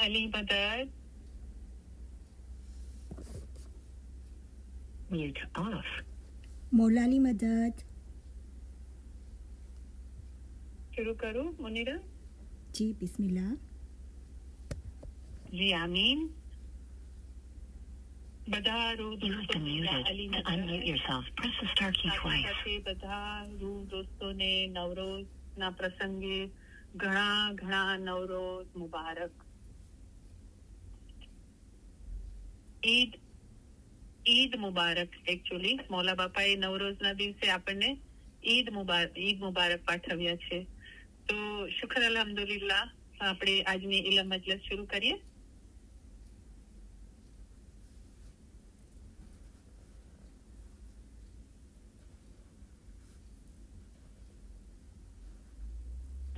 Ali Badad. Mute off. Moula Ali मदद. शुरू करूं मुनीरा? जी बिस्मिल्लाह. जी आमीन. બધા રૂ unmute yourself. Press the star key twice. બધા રૂ દોસ્તોને નવરોઝના પ્રસંગે ઘણા ઘણા નવરોઝ મુબારક. ઈદ મુબારક. એકચ્યુઅલી મૌલા બાપાએ નવરોઝના દિવસે આપણને ઈદ મુબારક પાઠવ્યા છે. તો શુક્ર અલ્હમ્દુલિલ્લાહ. આપણે આજની ઇલમ મજલિસ શરૂ કરીએ.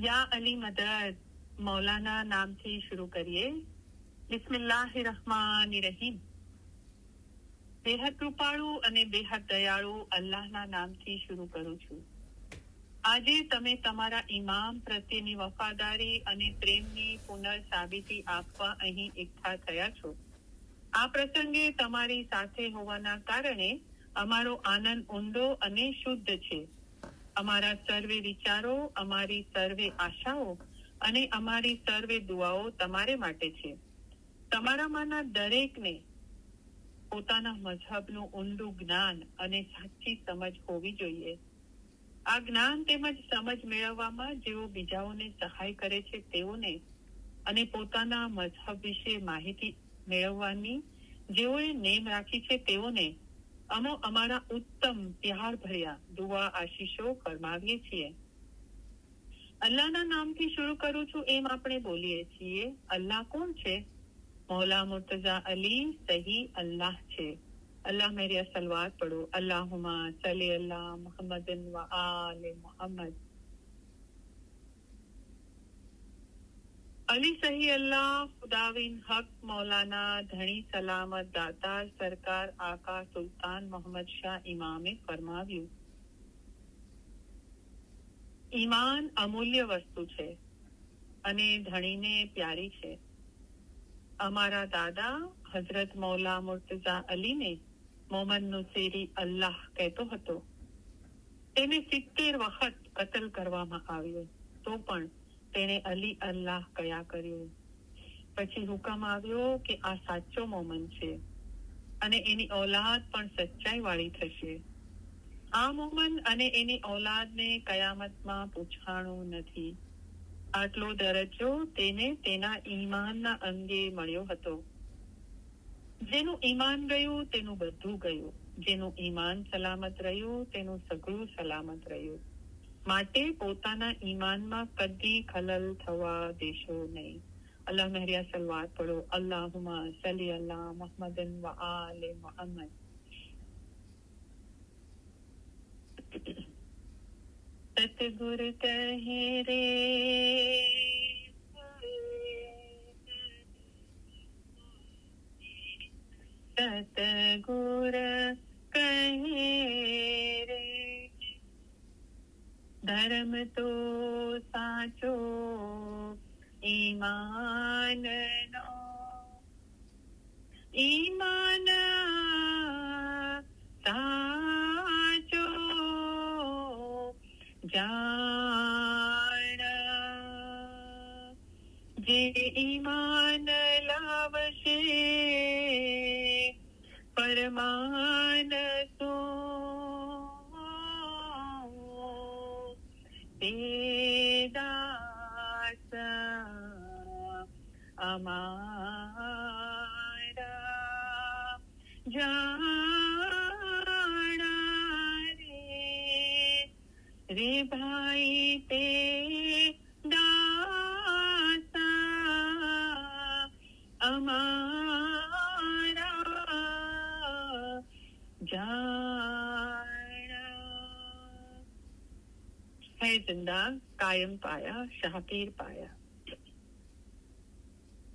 યા અલી મદદ મૌલાના નામથી શરૂ કરીએ. બિસ્મિલ્લાહિર્રહમાનિર્રહીમ. બેહદ કૃપાળુ અને બેહદ દયાળુ અલ્લાહના નામથી શરૂ કરું છું. આજે તમે તમારા ઇમામ પ્રત્યેની વફાદારી અને પ્રેમની પુનર્સાબિતી આપવા અહીં એકઠા થયા છો. આ પ્રસંગે તમારી સાથે હોવાના કારણે અમારો આનંદ ઊંડો અને શુદ્ધ છે. અમારા સર્વે વિચારો, અમારી સર્વે આશાઓ અને અમારી સર્વે દુઆઓ તમારે માટે છે. તમારામાંના દરેકને પોતાના મઝહબનું ઊંડું જ્ઞાન અને સાચી સમજ હોવી જોઈએ. આ જ્ઞાન તેમજ સમજ મેળવવામાં જેઓ બીજાઓને સહાય કરે છે તેઓને અને પોતાના મઝહબ વિશે માહિતી મેળવવાની જેઓએ નેમ રાખી છે તેઓને અમારા ઉત્તમ પ્યાર ભર્યા દુઆ આશીષો ફરમાવીએ છીએ. અલ્લાહના નામથી શરૂ કરું છું એમ આપણે બોલીએ છીએ. અલ્લાહ કોણ છે? मौला मुर्तजा अली सही अल्लाह छे. अल्लाह मेरे सलवात पढ़ो. अल्लाहुम्मा सल्ली अला मुहम्मदिन व आले मुहम्मद. अली सही अल्लाह खुदाविन हक मौलाना धनी सलामत दातार सरकार आका सुल्तान मोहम्मद शाह इमामे फरमाव्યું. ઈમાન અમૂલ્ય વસ્તુ છે અને ધણીને પ્યારી છે. અમારા દાદા હઝરત મૌલા મુર્તઝા અલીને મોહમ્મદ નુસેરી અલ્લાહ કહેતો હતો. તેને 70 વખત કતલ કરવામાં આવ્યો તો પણ તેને અલી અલ્લાહ કયા કર્યો. પછી હુકમ આવ્યો કે આ સાચો મોમન છે અને એની ઔલાદ પણ સચ્ચાઈ વાળી થશે. આ મોમન અને એની ઔલાદને કયામતમાં પૂછાણું નથી. આટલો દરજ્જો તેને તેના ઈમાનના અંગે મળ્યો હતો. જેનું ઈમાન ગયું તેનું બધું ગયું. જેનું ઈમાન સલામત રહ્યું તેનું સઘળું સલામત રહ્યું. માટે પોતાના ઈમાનમાં કદી ખલલ થવા દેશો નહીં. અલ્લાહ મહેરિયા સલવાત પઢો. અલ્લાહુમ્મા સલ્લી અલા મુહમ્મદિન વ આલે મુહમ્મદ. सतगुर कहे रे सतगुर कहे रे धर्म तो साचो ईमान नो ईमान साचो जान जे ईमान लावशे परमान तो दास अमारा जाना रे भाई ते दासा अमारा जाना है जिंदा कायम पाया शाहपीर पाया.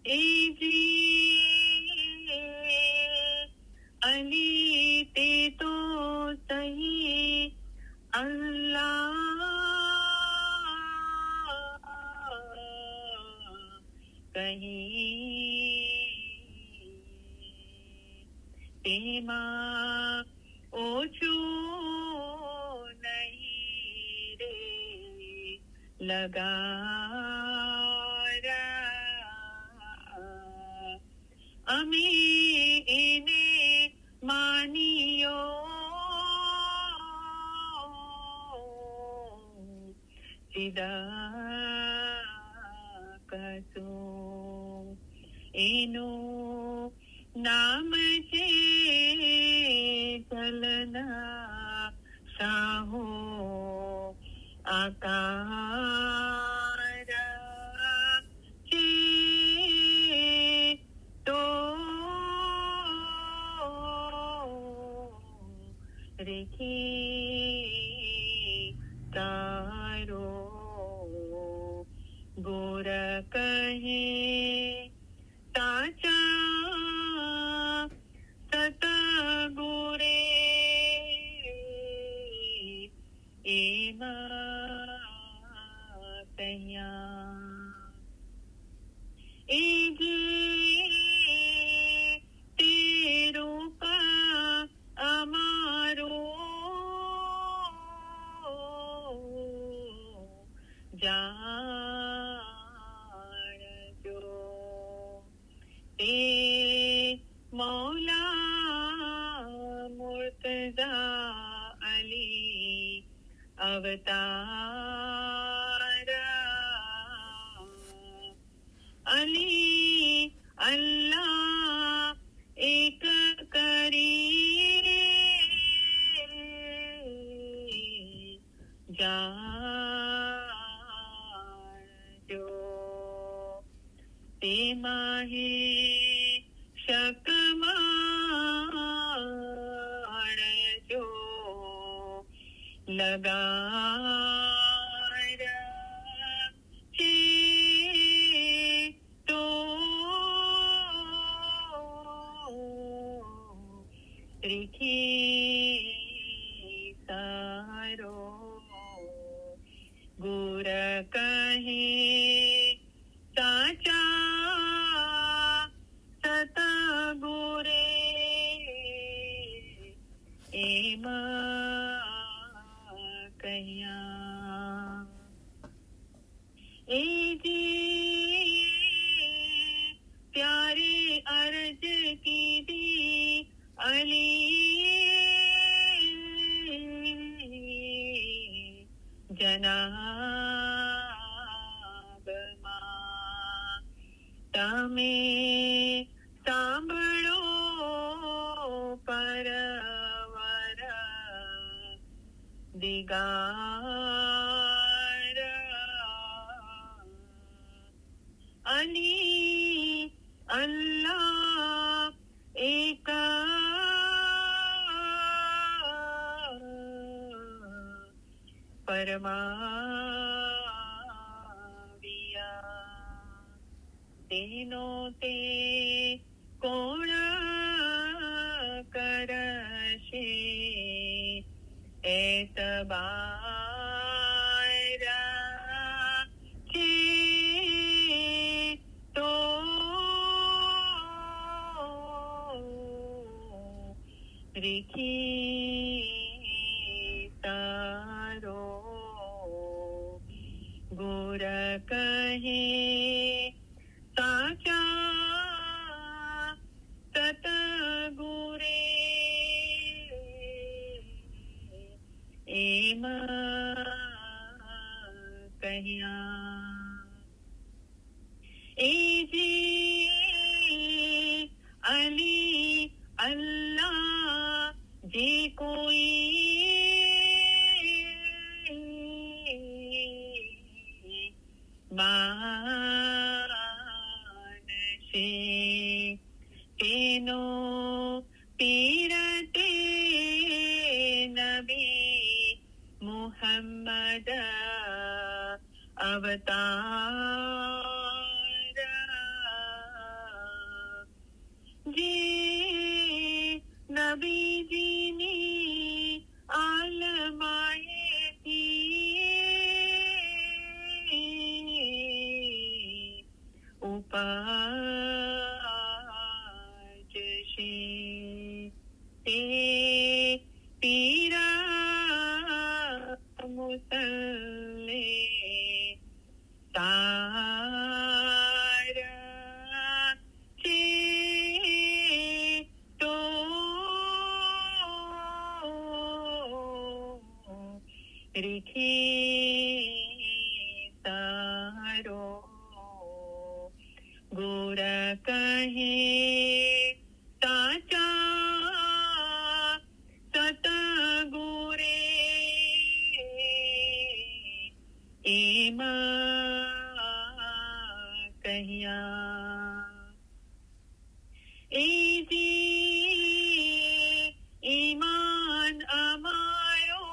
ए जी अली ते तो सही अल्लाह कहीं તેમાં ઓછું નહીં રે લગારા અમે એને માનિયો સીધા કશું એનું નામ છે ચલના સાહો આકાર છે તો રેખી તારો ગોર કહે સાચા સતગુરે એમાં તૈયા એ તે રૂપ અમારો જાણજો તે મૌલા મુર્તઝા અલી અવતાર અલી અલ્લાહ એક કરી જાણજો તેમાં હે શકમાણજો લગાર છે તો રેખી સારો ગુર કહે સાચા સતગુરે એમાં કયા એ જી પ્યારે અરજ કીધી અલી જનાબમાં તમે સાંભળો પરવર દિગાર અલી અલ્લાહ એક પરમાવિયા તેનો તે કોણ કરશે એતબાર છે તો રેખી તારો ગુર કહે સાચા સતગુરે એમાં કહ્યા એ જી અલી અલ્લાહ જે કોઈ માનશે તેનો પીરતે નબી મુહમ્મદ અવતાર જે નબીજીની આલમાયેથી ઉપજશે રીખી તારો ગુર કહે સાચા સતગુરે એમાં કહ્યા એજી ઈમાન અમારો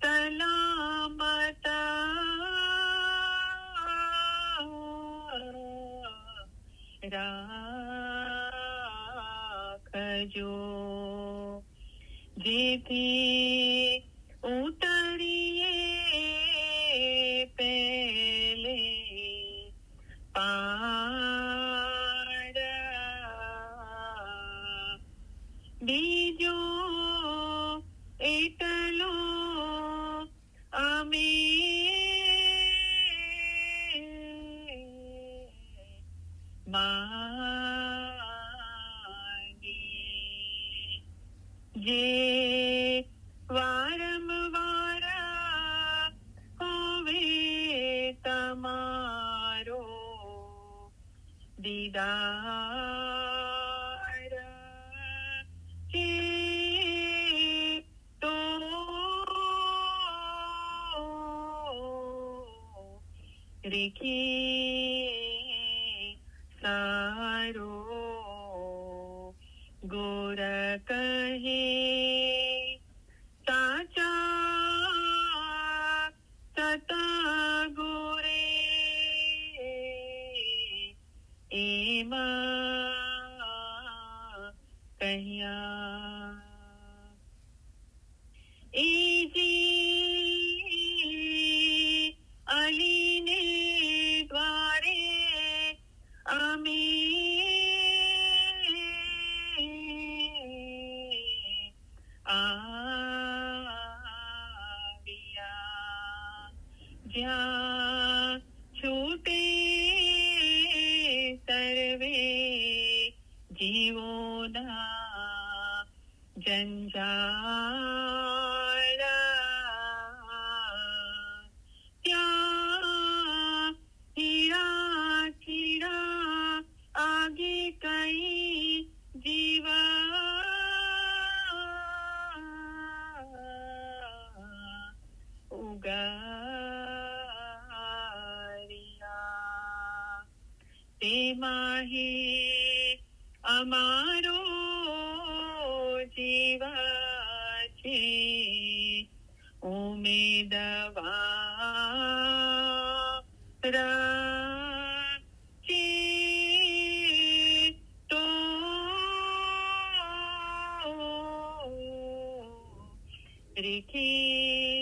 સલામત રાખજો જેથી ઉતરીએ પેલે પાર બીજો એટલો અમે માંગીએ જે વારંવાર હોવે તમારો દીદાર છે તો રેખી સારો ગોર કહે સાચા સતગુરે એમાં કહ્યા એજી અલીને દ્વારે અમે આવ્યા જ્યાં છૂટે સર્વે જીવોના જંજાળ ત્યાં હીરા ચીરા આગે કઈ જીવા ઉગારિયા તેમાં હે અમારો જીવા છે ઉમેદવાર છે તો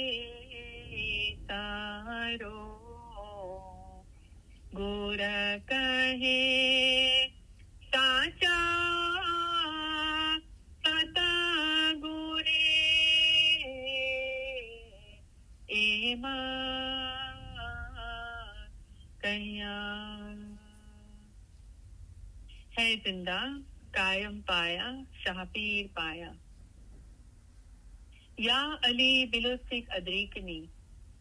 રેખી તારો ગોર કહે સાચા સતગુરે એમાં કહ્યા है जिंदा कायम पाया शाहपीर पाया યા અલી બિલુસિક અદ્રીકની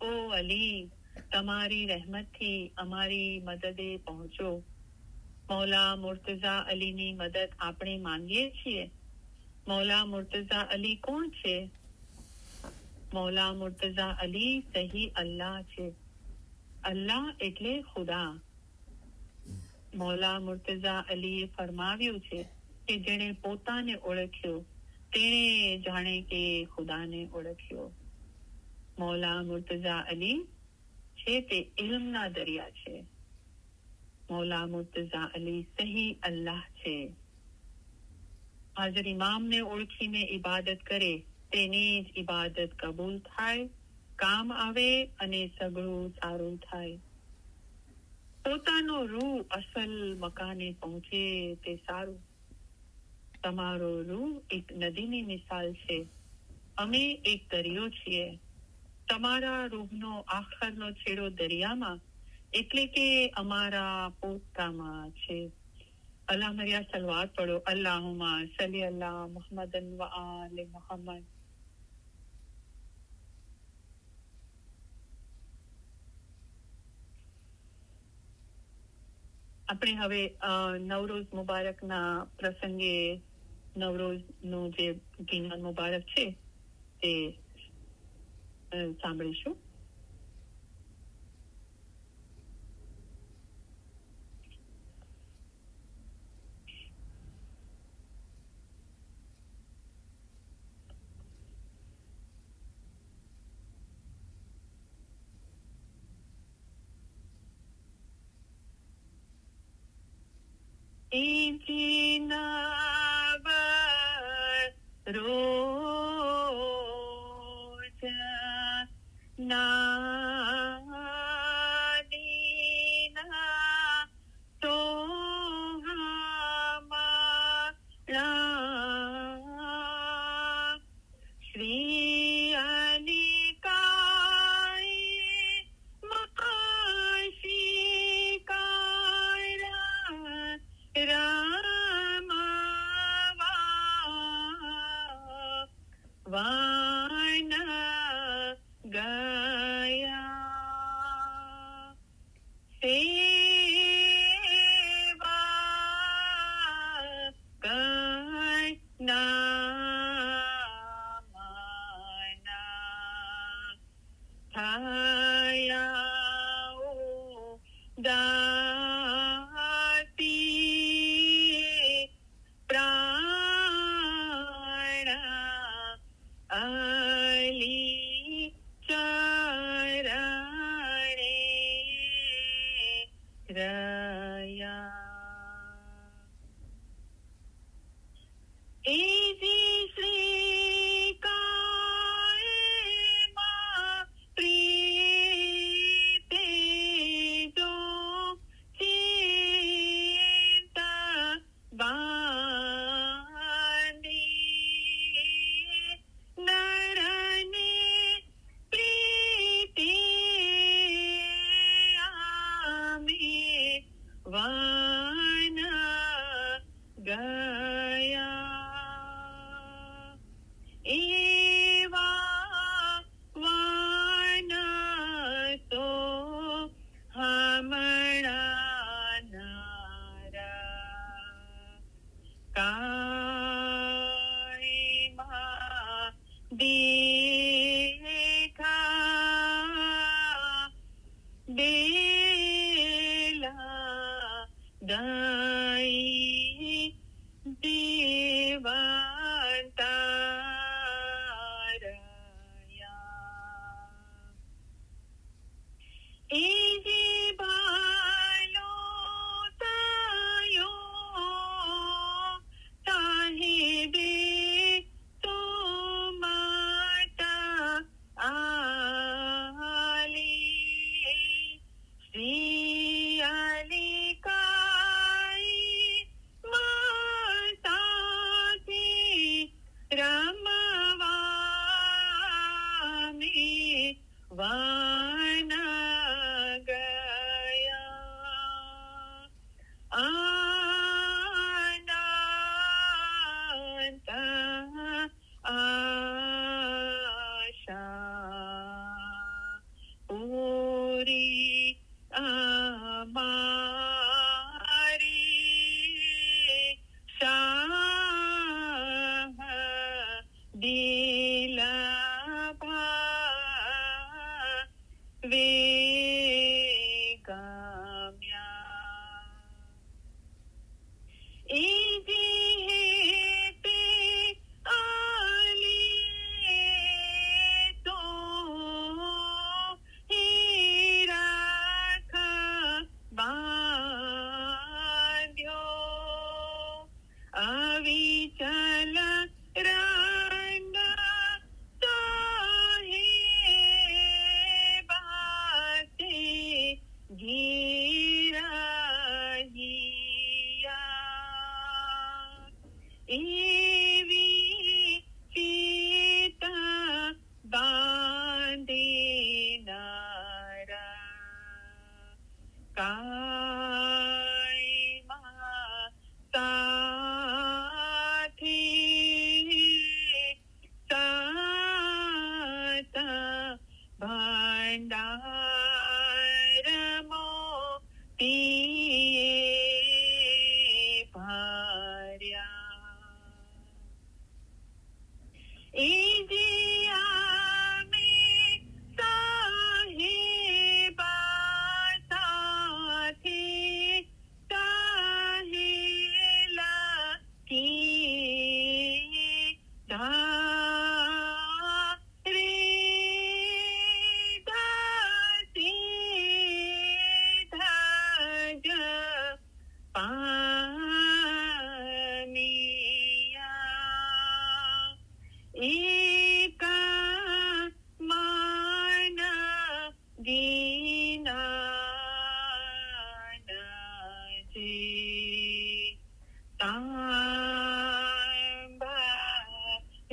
ઓ અલી તમારી રહેમતથી અમારી મદદે પહોંચો મૌલા મુર્તઝા અલીની મદદ આપણે માંગીએ છીએ મૌલા મુર્તઝા અલી કોણ છે મૌલા મુર્તઝા અલી સહી અલ્લાહ છે અલ્લાહ એટલે ખુદા મૌલા મુર્તઝા અલીએ ફરમાવ્યું છે કે જેણે પોતાને ઓળખ્યો તેણે જાણે કે ખુદાને ઓળખ્યો મૌલા મુર્તઝા અલી છે તે ઇલ્મના દરિયા છે મૌલા મુર્તઝા અલી સહી અલ્લાહ છે હાજર ઇમામને ઓળખીને ઇબાદત કરે તેની જ ઇબાદત કબૂલ થાય કામ આવે અને સગળું સારું થાય પોતાનો રૂહ અસલ મકાને પહોંચે તે સારું તમારો રૂહ એક નદીની મિસાલ છે અમે એક દરિયો છીએ તમારા રૂહનો આખરનો છેડો દરિયામાં એટલે કે અમારા પોતામાં છે અલ્લાહ મરિયા સલવાત પઢો અલ્લાહુમ્મા સલ્લી અલા મુહમ્મદન વ આલે મુહમ્મદ આપણે હવે નવરોઝ મુબારકના પ્રસંગે નવરોઝનું જે ગીત મુબારક છે તે સાંભળીશું.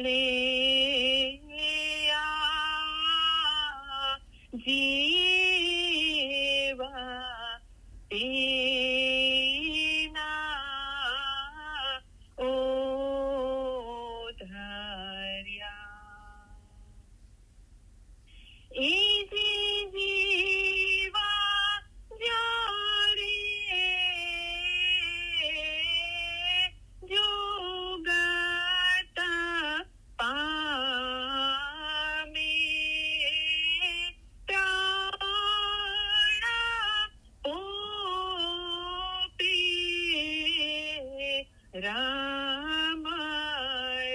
રે જીવા તેના ઓ ધર્યા એ જીવા જ્યારે જોગતા પામે રામ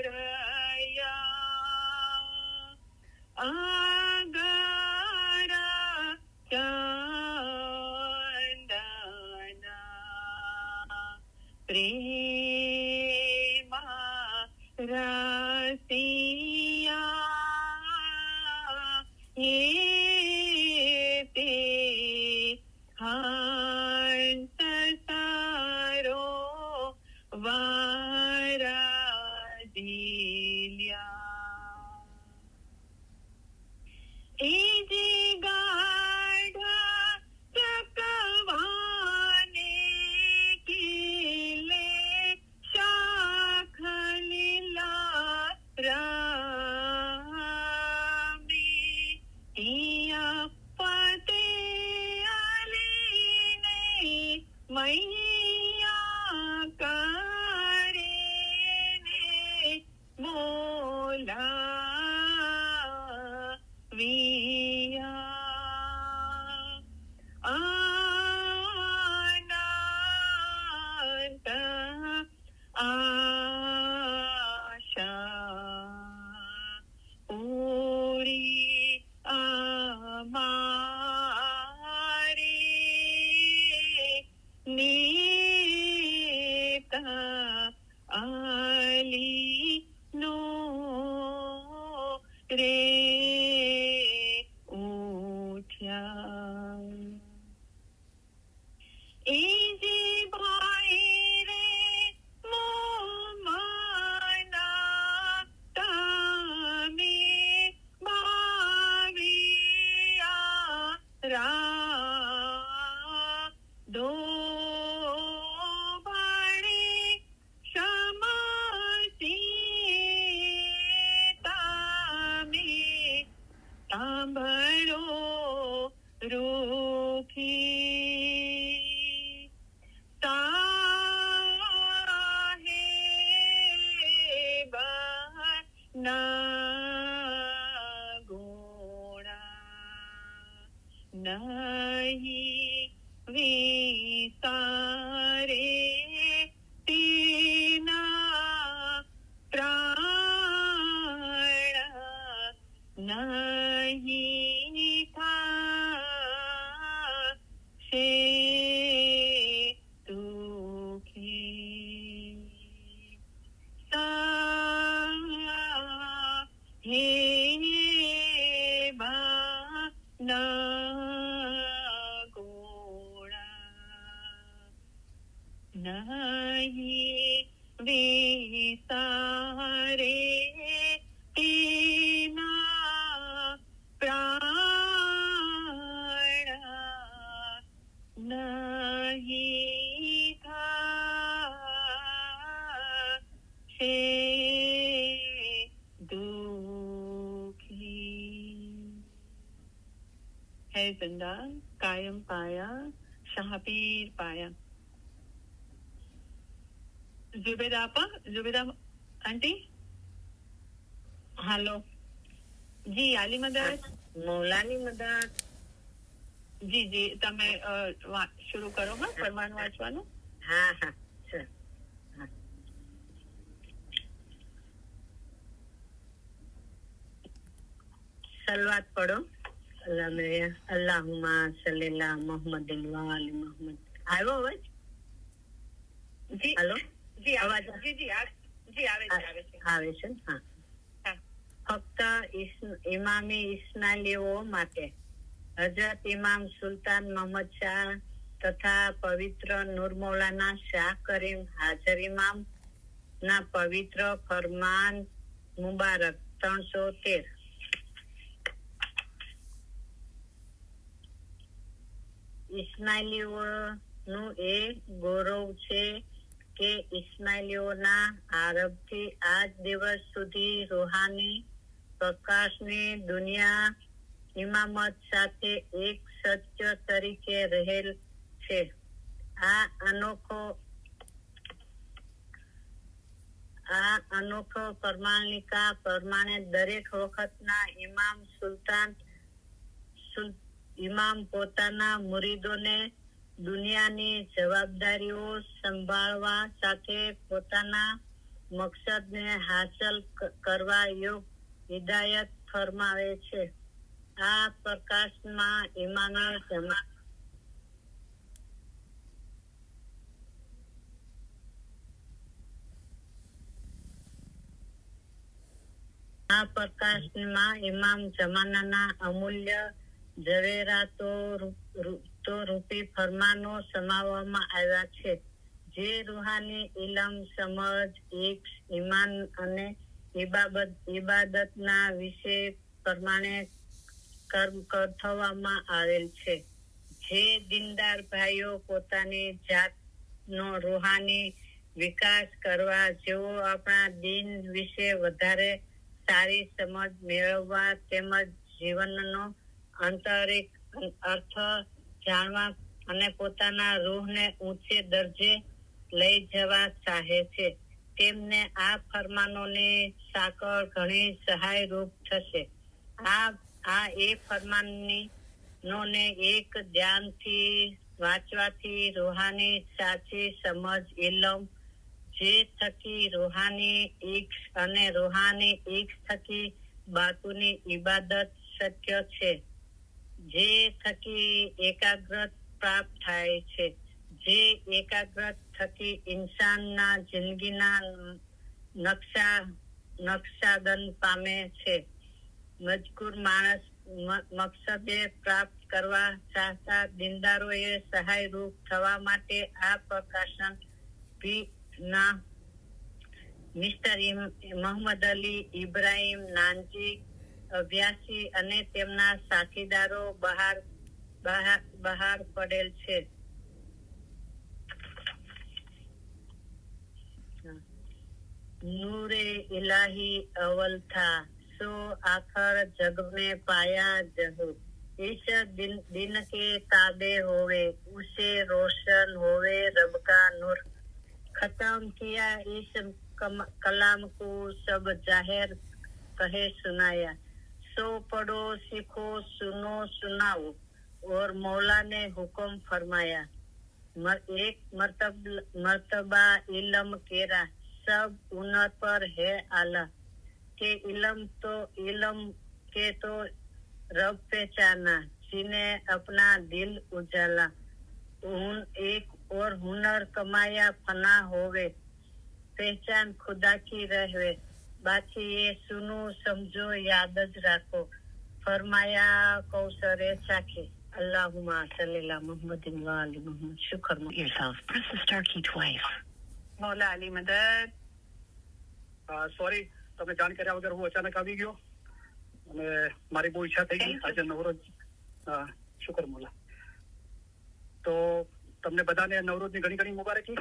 રયા આગરા ચંદના પ્રેમા રસિયા એ તે હંસ સારો વારાદિલ્યા એ જે ગાઢા ચકવાને કિલે શાખ લીલા રામી ઈયા પતે અલીને મૈયા કરીને બોલા વિયા અનંત આશા પૂરી અમારી નીતા આલી નો રે ઉઠ્યા એ જે ભાઈ રે મોમના તમે ભાવિયા રા દો ભાડે સમસી તમે સાંભળો રૂખી સાહેબ ના ગોળા નહીં વિસારે તેના પ્રાણ નહીં થાશે દુઃખી સાહેબ ના ગોળા નહીં વિસારે તેના પ્રાણ નહીં થાશે દુઃખી है जिंदा कायम पाया शाहपीर पाया जुबेदा आंटी हेलो જી આલી મદદ મૌલાની મદદ જી તમે શરૂ કરો હા ફરમાન વાંચવાનું હા સર સલવાત પડો અલ્લાહુમ્મા સલ્લિલ્લા મુહમ્મદિન વ આલી મુહમ્મદ આવ્યો અવાજ જી હેલો જી અવાજ જી આવે છે હા ફક્ત ઇમામી ઇસ્માઇલીઓ માટે હજરત ઇમામ સુલતાન મોહમ્મદ શાહ તથા પવિત્ર નૂર મૌલાના શાહ કરીમ હાજર ઇમામ ના પવિત્ર ફરમાન મુબારક 313. ઇસ્માઇલીઓનું એ ગૌરવ છે કે ઇસ્માઇલીઓના આરંભથી આજ દિવસ સુધી રૂહાની પ્રકાશની દુનિયા ઇમામત સાથે એક સત્ય તરીકે રહેલ છે. આ અનોખો પ્રમાણિકા પ્રમાણે દરેક વખતના ઇમામ પોતાના મુરીદોને દુનિયાની જવાબદારીઓ સંભાળવા સાથે પોતાના મકસદને હાંસલ કરવા યોગ્ય હિદાયત ફરમાવે છે. આ પ્રકાશમાં ઇમામ જમાનાના અમૂલ્ય ઝવેરાતો રૂપી ફરમાનો સમાવવામાં આવ્યા છે, જે રૂહાની ઇલમ, સમજ, ઇશ્ક, ઈમાન અને ઇબાદતના વિષય પ્રમાણે થવામાં આવેલ છે. જે દીનદાર ભાઈઓ પોતાની જાતનો રૂહાની વિકાસ કરવા, જેઓ આપણા દીન વિશે વધારે સારી સમજ મેળવવા તેમજ જીવનનો આંતરિક અર્થ જાણવા અને પોતાના રૂહને ઊંચે દરજે લઈ જવા ચાહે છે, તેમને આ ફરમાનોની સાંકળ ઘણી સહાયરૂપ થશે. આ એ ફરમાનોને એક ધ્યાનથી વાંચવાથી રૂહાની સાચી સમજ, ઇલમ, જે થકી રૂહાની ઇશ્ક અને રૂહાની ઇશ્ક થકી બાતુની ઇબાદત શક્ય છે, જે થકી એકાગ્રત પ્રાપ્ત થાય છે, જે એકાગ્રત થકી ઇન્સાનના જિંદગીના નકશાદન પામે છે. મજકૂર માણસ મકસદે પ્રાપ્ત કરવા ચાહતા દીનદારોએ સહાયરૂપ થવા માટે આ પ્રકાશન ના મિસ્ટર મોહમ્મદ અલી ઇબ્રાહિમ નાનજી અભ્યાસી અને તેમના સાથીદારો બહાર પડેલ છે. नूरे इलाही अवल था, सो आखर जग में पाया जहूर. इस दिन के ताबे होवे, उसे रोशन होवे रब का नूर. खत्म किया इस कलाम को सब जाहिर कहे सुनाया. सो पढ़ो, सीखो, सुनो, सुनाओ. और मौला ने हुक्म फरमाया. एक मर्तबा इल्म केरा, सब उन्नत पर है आला. के इल्म के तो रब पहचाना, जिन्हें अपना दिल उजाला. एक और हुनर कमाया फना होवे, पहचान खुदा की रहवे. बाकी ये सुनो, समझो, याद ज राखो. फरमाया कौसरे चाखे. अल्लाहुम्मा सल्ली अला मुहम्मदिन व आलि मुहम्मद. शुक्र yourself. Press the star key twice. મૌલા Ali મદદ. સોરી, તમે જાણ કર્યા વગર હું અચાનક આવી ગયો અને મારી બહુ ઈચ્છા થઈ ગઈ આજે નવરોજ. શુક્ર મોલા. તો તમને બધાને નવરોજની ઘણી ઘણી મુબારકી.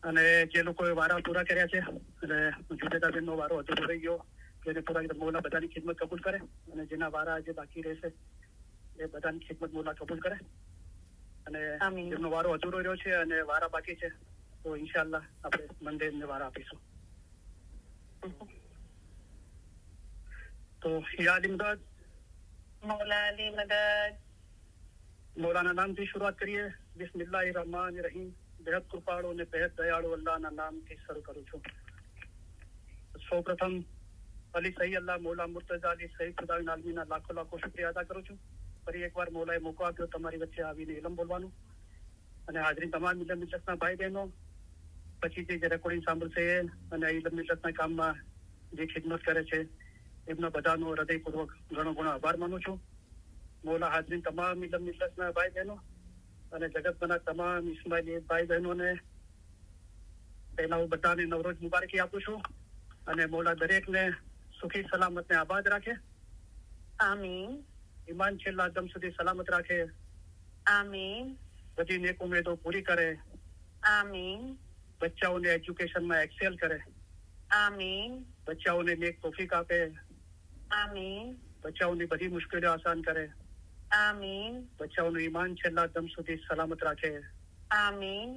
અને જે લોકોએ વારા પૂરા કર્યા છે અને જુદેદાબેનનો વારો અધૂરો રહી ગયો, એને પૂરા મોલા બધાની ખિદમત કબૂલ કરે અને જેના વારા આજે બાકી રહેશે એ બધાની ખિદમત મોલા કબૂલ કરે. અને એમનો વારો અધૂરો રહ્યો છે અને વારા બાકી છે તો ઇન્શાઅલ્લાહ આપણે મંદિરને વારા આપીશું. તો યા અલી મદદ. મૌલા અલી મદદ. મૌલાના નામથી શરૂઆત કરીએ. બિસ્મિલ્લાહિર રહમાનિર રહીમ. બેહદ કૃપાળુ અને બેહદ દયાળુ અલ્લાહના નામથી શરૂ કરું છું. સૌપ્રથમ અલી સહી અલ્લાહ મૌલા મુર્તઝા અલી સહી ખુદાવંદ આલમીના લાખો લાખો શુક્રિયા અદા કરું છું. ફરી એકવાર મૌલાએ મોકો આપ્યો તમારી વચ્ચે આવીને ઇલમ બોલવાનું. અને હાજરી તમામ ઇલમ મિલતના ભાઈ બહેનો, પછી જે રેકોર્ડિંગ સાંભળશે અને ઇલમ મિલતના કામમાં જે ખિદમત કરે છે એમના બધાનો હૃદયપૂર્વક ઘણો ઘણો આભાર માનું છું. મૌલા હાજરીન તમામ ઇલમ મિલતના ભાઈ બહેનો અને જગતના તમામ ઇસ્માઇલી ભાઈ બહેનોને પહેલા હું બધાને નવરોજ મુબારકી આપું છું અને મોલા દરેકને સુખી સલામત ને આબાદ રાખે. આમીન. ઈમાન છેલ્લા દમ સુધી સલામત રાખે. આમીન. બધી નેક ઉમેદો પૂરી કરે. આમીન. બચ્ચાઓને એજ્યુકેશનમાં એક્સેલ કરે. આમીન. બચ્ચાઓને નેક તોફીક આપે. આમીન. બચ્ચાઓની બધી મુશ્કેલીઓ આસાન કરે. આમીન. બચ્ચાઓનું ઈમાન છેલ્લા દમ સુધી સલામત રાખે. આમીન.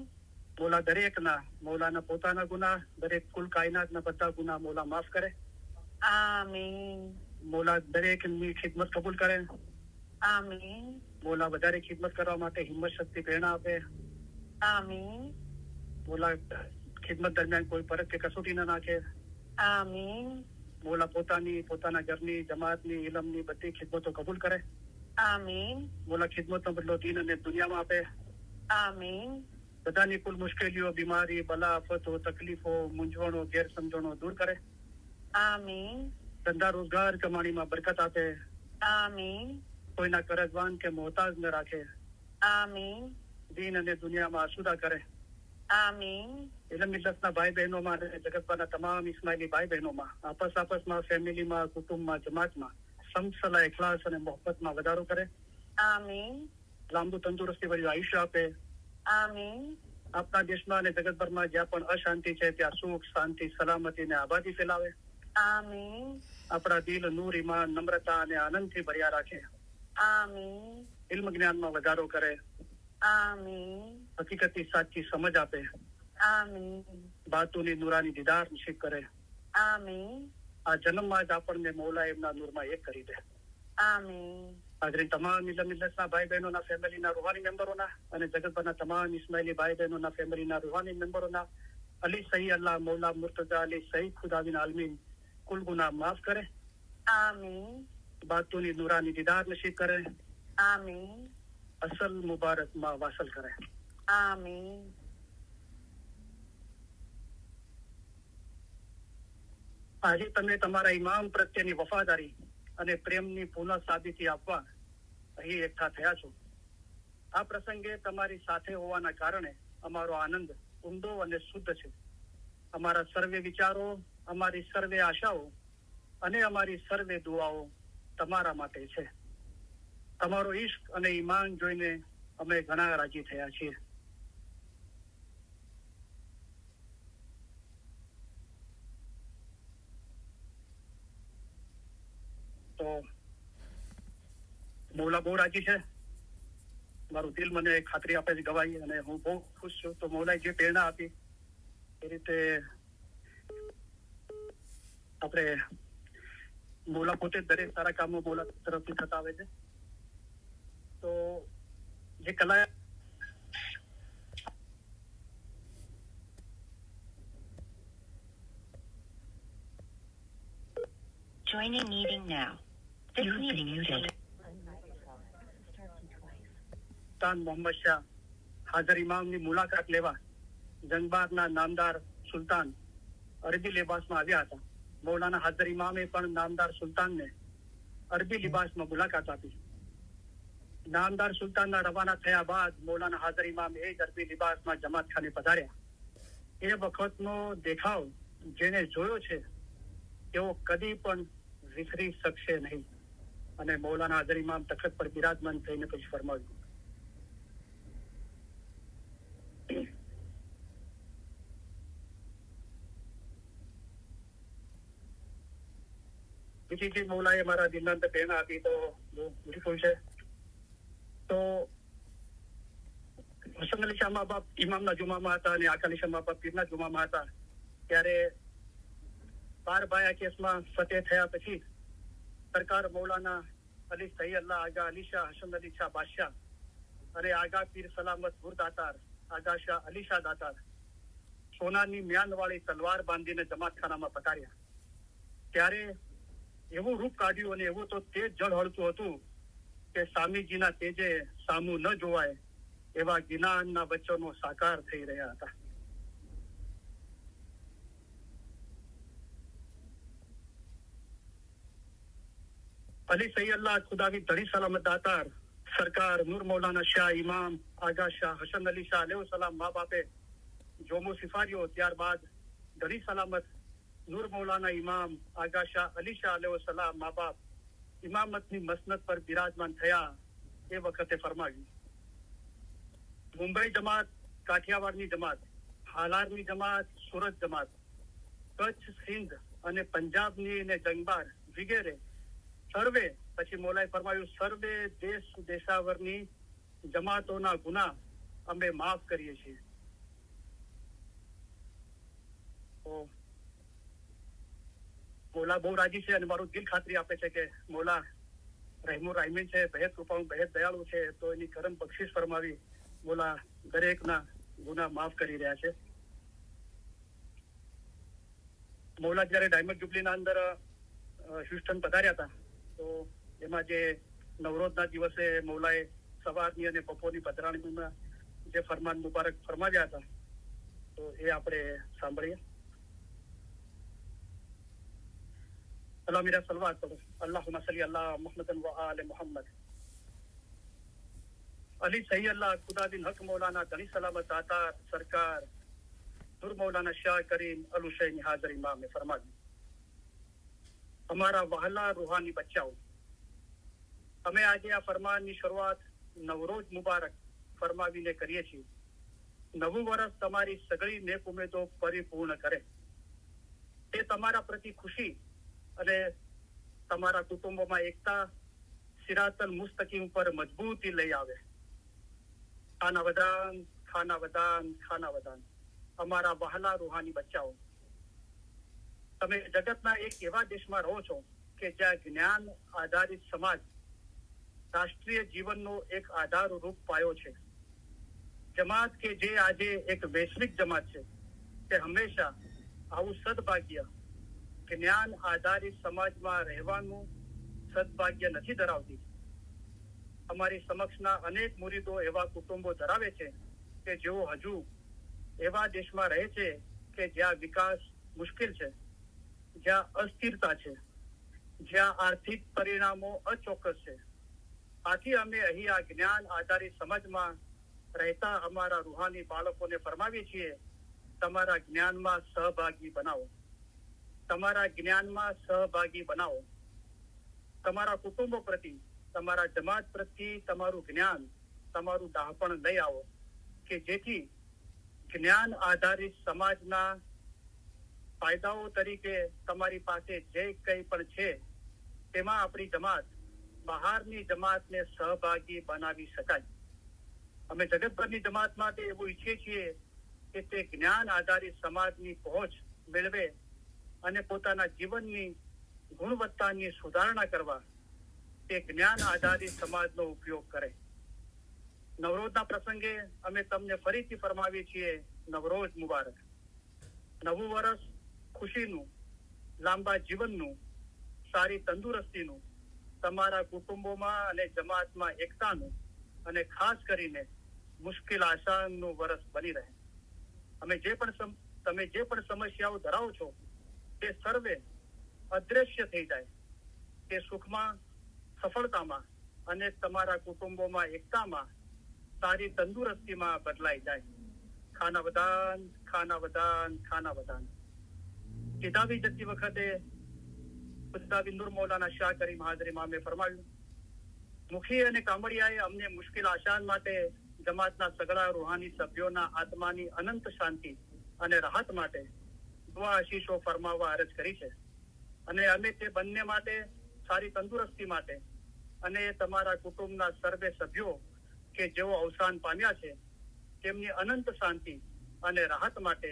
મોલા દરેકના, મોલાના પોતાના ગુનાહ, દરેક કુલ કાયનાતના બધા ગુનાહ મોલા માફ કરે. આમીન. મોલા દરેકની ખિદમત કબૂલ કરે. આમીન. મોલા વધારે ખિદમત કરવા માટે હિંમત શક્તિ પ્રેરણા આપે. આમીન. મોલા ખિદમત દરમિયાન કોઈ પરત કે કસોટી ન નાખે. આમીન. મોલા પોતાના ઘરની, જમાતની, ઇલમની બધી ખિદમતો કબૂલ કરે. આમીન. મોલા ખિદમતનો બદલો દીન અને દુનિયામાં આપે. આમીન. બધાની કુલ મુશ્કેલીઓ, બીમારી, બલા, આફતો, તકલીફો, મૂંઝવણો, ગેરસમજણો દૂર કરે. આમીન. ધંધા રોજગાર કમાણીમાં બરકત આપે. આમીન. કોઈના કરજવાન કે મોહતાજ ન રાખે. આમીન. દીન અને દુનિયામાં આસુદા કરે. આમીન. ઇલમ મિલ્લતના ભાઈ બહેનોમાં અને જગતભરના તમામ ઇસ્માઇલી ભાઈ બહેનોમાં, આપસમાં, ફેમિલીમાં, કુટુંબમાં, જમાતમાં સમસલા, ઇખલાસ અને મોહબ્બતમાં વધારો કરે. આમીન. લાંબુ તંદુરસ્તી ભર્યું આયુષ્ય આપે. આમીન. આપણા દેશમાં અને જગતભરમાં જ્યાં પણ અશાંતિ છે ત્યાં સુખ, શાંતિ, સલામતી અને આબાદી ફેલાવે. આમીન. આપણા દિલ નૂર, ઈમાન, નમ્રતા અને આનંદથી ભર્યા રાખે. આમીન. ઇલ્મ જ્ઞાનમાં વધારો કરે. આમીન. હકીકતની સાચી સમજ આપે. આમીન. બાતુની નૂરાની દીદાર નસીબ કરે. આમીન. આ જન્મમાં જ આપણને મૌલા એમના નૂરમાં એક કરી દે. આમીન. હાજરીન તમામ ઇલમ મિલ્લતના ભાઈ બહેનોના, ફેમિલીના રૂહાની મેમ્બરોના અને જગતભરના તમામ ઇસ્માઇલી ભાઈ બહેનોના ફેમિલીના રૂહાની મેમ્બરોના અલી સહી અલ્લાહ મૌલા મુર્તજા અલી સહી ખુદાબિન આલમીન કુલ ગુનાહ માફ કરે. આમીન. બાતુની નૂરાની દીદાર નસીબ કરે. આમીન. અસલ મુબારકમાં વાસલ કરે. આમીન. આજે તમે તમારા ઇમામ પ્રત્યેની વફાદારી અને પ્રેમની પુનઃ સાબિતી આપવા અહીં એકઠા થયા છો. આ પ્રસંગે તમારી સાથે હોવાના કારણે અમારો આનંદ ઊંડો અને શુદ્ધ છે. અમારા સર્વે વિચારો, અમારી સર્વે આશાઓ અને અમારી સર્વે દુઆઓ તમારા માટે છે. તમારો ઈશ્ક અને ઈમાન જોઈને અમે ઘણા રાજી થયા છીએ. તો મૌલા બહુ રાજી છે. મારું દિલ મને ખાતરી આપે છે, ગવાહી, અને હું બહુ ખુશ છું. તો મૌલાએ જે પ્રેરણા આપી એ રીતે આપણે મૌલા પોતે દરેક સારા કામો મૌલા તરફથી થતા આવે છે. તો જે કલા Joining meeting now. This meeting muted. સુલતાન મોહમ્મદ શાહ હાજર ઇમામની મુલાકાત લેવા જંગબારના નામદાર સુલતાન અરબી લિબાસમાં આવ્યા હતા. મૌલાના હાજર ઇમામે પણ નામદાર સુલતાનને અરબી લિબાસમાં મુલાકાત આપી. નામદાર સુલતાનના રવાના થયા બાદ મૌલાના હાજર ઇમામ એ જ અરબી લિબાસમાં જમાત ખાને પધાર્યા. એ વખતનો દેખાવ જેને જોયો છે તેઓ કદી પણ વિસરી શકશે નહીં. અને મૌલાના હાજર ઇમામ તખત પર બિરાજમાન થઈને પછી ફરમાવ્યું, બીજી ચીજ મૌલાએ મારા દિલના અંદર પ્રેરણા આપી તો બ્યુટીફુલ છે. તો હસન અલી શાહ મા બાપ ઇમામના જુમામાં હતા અને આકા અલી શાહ મા બાપ પીરના જુમામાં હતા. ત્યારે 12 ભાયા કેસમાં ફતેહ થયા પછી સરકાર મૌલાના અલી સહી અલ્લાહ આગા અલી શાહ હસન અલી શાહ બાદશાહ અને આગા પીર સલામત ગુર દાતાર આગા શાહ અલી શાહ દાતાર સોનાની મ્યાન વાળી તલવાર બાંધીને જમાતખાનામાં પધાર્યા. ત્યારે એવું રૂપ કાઢ્યું અને એવું તો તેજ જળ હળતું હતું કે સ્વામીજીના તેજે સામું ન જોવાય એવા જ્ઞાનના વચનો સાકાર થઈ રહ્યા હતા. અલી સહી અલ્લાહ ખુદાવી ધડી સલામત દાતાર સરકાર નૂર મૌલાના શાહ ઇમામ આગા શાહ હસન અલી શાહ અલૈહિ સલામ મા બાપે જોમો સિફારીઓ, ત્યારબાદ ઘણી સલામત નૂર મૌલાના ઇમામ આગા શાહ અલી શાહ અલૈહિ સલામ મા બાપ ઇમામતની મસનદ પર બિરાજમાન થયા એ વખતે ફરમાવ્યું. મુંબઈ જમાત, કાઠિયાવાડની જમાત, હાલારની જમાત, સુરત જમાત, કચ્છ, સિંધ અને પંજાબની ને જંગબાર વગેરે સર્વે, પછી મોલાએ ફરમાવ્યું, સર્વે દેશ દેશાવરની જમાતોના ગુના અમે માફ કરીએ છીએ. તો મોલા બહુ રાજી છે અને મારું દિલ ખાતરી આપે છે કે મોલા રહેમુર રાહીમીન છે, બેહદ કૃપાળુ, બેહદ દયાળુ છે. તો એની કરમ બક્ષિસ ફરમાવી મોલા દરેકના ગુના માફ કરી રહ્યા છે. મોલા જયારે ડાયમંડ જુબલીના અંદર હ્યુસ્ટન પધાર્યા હતા, તો એમાં જે નવરોઝના દિવસે મૌલાએ સવારની અને બપોરની પધરાણીમાં જે ફરમાન મુબારક ફરમાવ્યા હતા, તો એ આપણે સાંભળીએ. અલ્લાહ મેરા સલવાત પઢો. અલ્લાहुम्मा सल्ली अला मुहम्मदन व आले मोहम्मद. अली सही अल्लाह खुदा बिन हक मौलाना धनी सलामत दाता सरकार नूर मौलाना शाह करीम अल हुसैन हाजिर इमाम ने फरमाया, हमारा वहला रूहानी बच्चाओ, અમે આજે આ ફરમાનની શરૂઆત નવરોજ મુબારક ફરમાવીને કરીએ છીએ. નવું વર્ષ તમારી સગળી નેક ઉમેદો પરિપૂર્ણ કરે, તે તમારા પ્રતિ ખુશી અને તમારા કુટુંબોમાં એકતા, સિરાતલ મુસ્તકીમ પર મજબૂતી લઈ આવે. ખાના વદાન, ખાના વદાન, ખાના વદાન. અમારા વહાલા રૂહાની બચ્ચાઓ, તમે જગતના એક એવા દેશમાં રહો છો કે જ્યાં જ્ઞાન આધારિત સમાજ રાષ્ટ્રીય જીવનનો એક આધારરૂપ પાયો છે. જમાત કે જે આજે એક વૈશ્વિક જમાત છે, તે હંમેશા આવું સદભાગ્ય જ્ઞાન આધારિત સમાજમાં રહેવાનું સદભાગ્ય નથી ધરાવતી. અમારી સમક્ષના અનેક મુરીદો એવા કુટુંબો ધરાવે છે કે જેઓ હજુ એવા દેશમાં રહે છે કે જ્યાં વિકાસ મુશ્કેલ છે, જ્યાં અસ્થિરતા છે, જ્યાં આર્થિક પરિણામો અચોક્કસ છે. આથી અમે અહીં આ જ્ઞાન આધારિત સમાજમાં રહેતા અમારા રૂહાની બાળકોને ફરમાવીએ છીએ, તમારા જ્ઞાનમાં સહભાગી બનાવો, તમારા જ્ઞાનમાં સહભાગી બનાવો. તમારા કુટુંબો પ્રતિ, તમારા જમાત પ્રત્યે તમારું જ્ઞાન, તમારું ડહાપણ લઈ આવો કે જેથી જ્ઞાન આધારિત સમાજના ફાયદાઓ તરીકે તમારી પાસે જે કંઈ પણ છે તેમાં આપણી જમાત બહારની જમાતને સહભાગી બનાવી શકાય. અમે જગતભરની જમાત માટે એવું ઈચ્છીએ છીએ કે તે જ્ઞાન આધારિત સમાજની પહોંચ મેળવે અને પોતાના જીવનની ગુણવત્તાની સુધારણા કરવા તે જ્ઞાન આધારિત સમાજનો ઉપયોગ કરે. નવરોઝના પ્રસંગે અમે તમને ફરીથી ફરમાવીએ છીએ, નવરોઝ મુબારક. નવું વર્ષ ખુશીનું, લાંબા જીવનનું, સારી તંદુરસ્તીનું, તમારા કુટુંબોમાં અને જમાતમાં એકતાનું અને ખાસ કરીને મુશ્કેલ આસાનનું વર્ષ બની રહે. તમે જે પણ સમસ્યાઓ ધરાવો છો તે સર્વે અદ્રશ્ય થઈ જાય, તે સુખમાં, સફળતામાં અને તમારા કુટુંબોમાં એકતામાં, સારી તંદુરસ્તીમાં બદલાઈ જાય. ખાના વદાન, ખાના વદાન, ખાના વદાન. કિતાબી જતી વખતે ખુદાબિન નૂર મૌલાના શાહ કરીમ હાજર ઇમામે ફરમાવ્યું, મુખી અને કામડિયાએ અમને મુશ્કેલ આસાન માટે જમાતના સગળા રૂહાની સભ્યોના આત્માની અનંત શાંતિ અને રાહત માટે દુઆ આશીષો ફરમાવવા અરજ કરી છે. અને અમે તે બંને માટે, સારી તંદુરસ્તી માટે અને તમારા કુટુંબના સર્વે સભ્યો કે જેઓ અવસાન પામ્યા છે તેમની અનંત શાંતિ અને રાહત માટે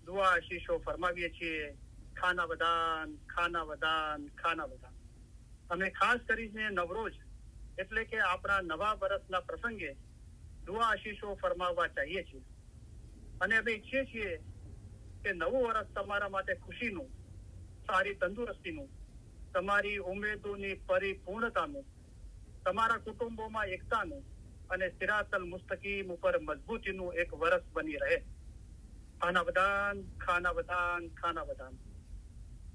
દુઆ આશીષો ફરમાવીએ છીએ. ખાના વદાન, ખાના વદાન, ખાના વદાન. અમે ખાસ કરીને નવરોજ એટલે કે આપણા નવા વર્ષના પ્રસંગે દુઆ આશીષો ફરમાવવા ચાહીએ છીએ. અને અમે ઈચ્છીએ છીએ કે નવું વર્ષ તમારા માટે ખુશીનું, સારી તંદુરસ્તીનું, તમારી ઉમેદોની પરિપૂર્ણતાનું, તમારા કુટુંબોમાં એકતાનું અને સિરાતલ મુસ્તકીમ ઉપર મજબૂતીનું એક વર્ષ બની રહે. ખાના વદાન, ખાના વદાન, ખાના વદાન.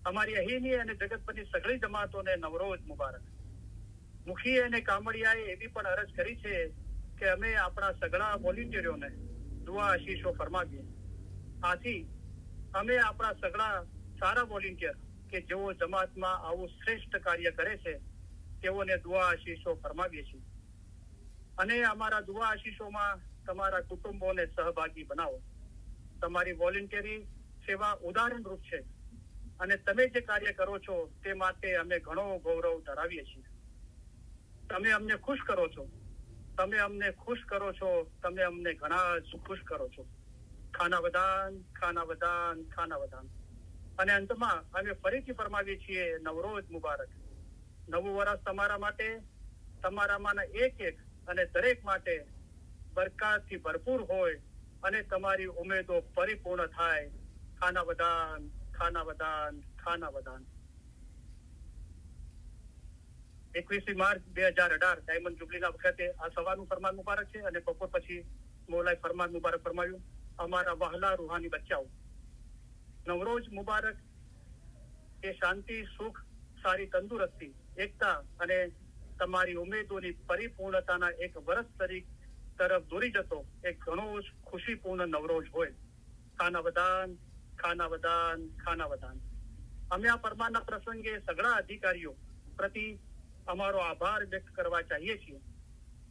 અમારી અહીંની અને જગતભરની સઘળી જમાતોને નવરોજ મુબારક. મુખી અને કામડિયાએ એવી પણ અરજ કરી છે કે અમે આપણા સઘળા વોલેન્ટિયરોને દુઆ આશીષો ફરમાવીએ આથી અમે આપણા સગળા સારા વોલેન્ટિયર કે જેઓ જમાતમાં આવું શ્રેષ્ઠ કાર્ય કરે છે તેઓને દુઆ આશીષો ફરમાવીએ છીએ અને અમારા દુઆ આશીષોમાં તમારા કુટુંબોને સહભાગી બનાવો. તમારી વોલેન્ટિયરી સેવા ઉદાહરણરૂપ છે અને તમે જે કાર્ય કરો છો તે માટે અમે ઘણો ગૌરવ ધરાવીએ છીએ. તમે અમને ખુશ કરો છો, તમે અમને ખુશ કરો છો, તમે અમને ઘણા જ ખુશ કરો છો. ખાના વદાન, ખાના વદાન, ખાના વદાન. અને અંતમાં અમે ફરીથી ફરમાવીએ છીએ નવરોજ મુબારક. નવું વર્ષ તમારા માટે, તમારામાંના એક અને દરેક માટે બરકાતથી ભરપૂર હોય અને તમારી ઉમેદો પરિપૂર્ણ થાય. ખાના વદાન, ખાના વદાન, ખાના વદાન. 21 માર્ચ 2018 ડાયમંડ જુબલીના વખતે આ સવારનું ફરમાન મુબારક છે અને બપોર પછી મોલાએ ફરમાન મુબારક ફરમાવ્યું. અમારા વહાલા રૂહાની બચ્ચાઓ, નવરોજ મુબારક એ શાંતિ, સુખ, સારી તંદુરસ્તી, એકતા અને તમારી ઉમેદોની પરિપૂર્ણતાના એક વર્ષ તરફ દોરી જતો એક ઘણો જ ખુશીપૂર્ણ નવરોજ હોય. ખાના વદાન, ખાના વદાન, ખાના વદાન. અમે આ ફરમાનના પ્રસંગે સગળા અધિકારીઓ પ્રતિ અમારો આભાર વ્યક્ત કરવા ચાહીએ છીએ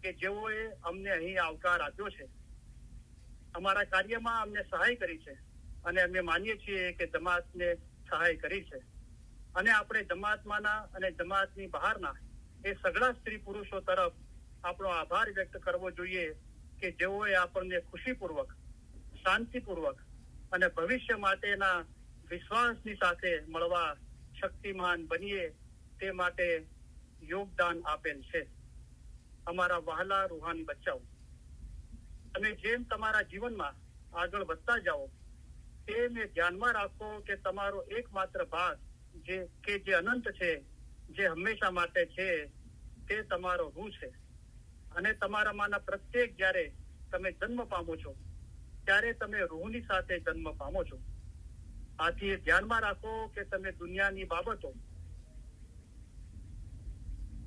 કે જેઓએ અમને અહીં આવકાર આપ્યો છે, અમારા કાર્યમાં અમને સહાય કરી છે અને અમે માનીએ છીએ કે જમાતને સહાય કરી છે. અને આપણે જમાતમાંના અને જમાતની બહારના એ સગળા સ્ત્રી પુરુષો તરફ આપણો આભાર વ્યક્ત કરવો જોઈએ કે જેઓએ આપણને ખુશીપૂર્વક, શાંતિપૂર્વક અને ભવિષ્ય માટેના વિશ્વાસની સાથે મળવા શક્તિમાન બનીએ તે માટે યોગદાન આપેલ છે. અમારા વહાલા રૂહાની બચ્ચાઓ, તમે જેમ તમારા જીવનમાં આગળ વધતા જાઓ તેમ એ ધ્યાનમાં રાખો કે તમારો એકમાત્ર ભાગ જે અનંત છે, જે હંમેશા માટે છે, તે તમારો રૂહ છે. અને તમારામાંના પ્રત્યેક જ્યારે તમે જન્મ પામો છો ત્યારે તમે રૂહની સાથે જન્મ પામો છો. આથી એ ધ્યાનમાં રાખો કે તમે દુનિયાની બાબતો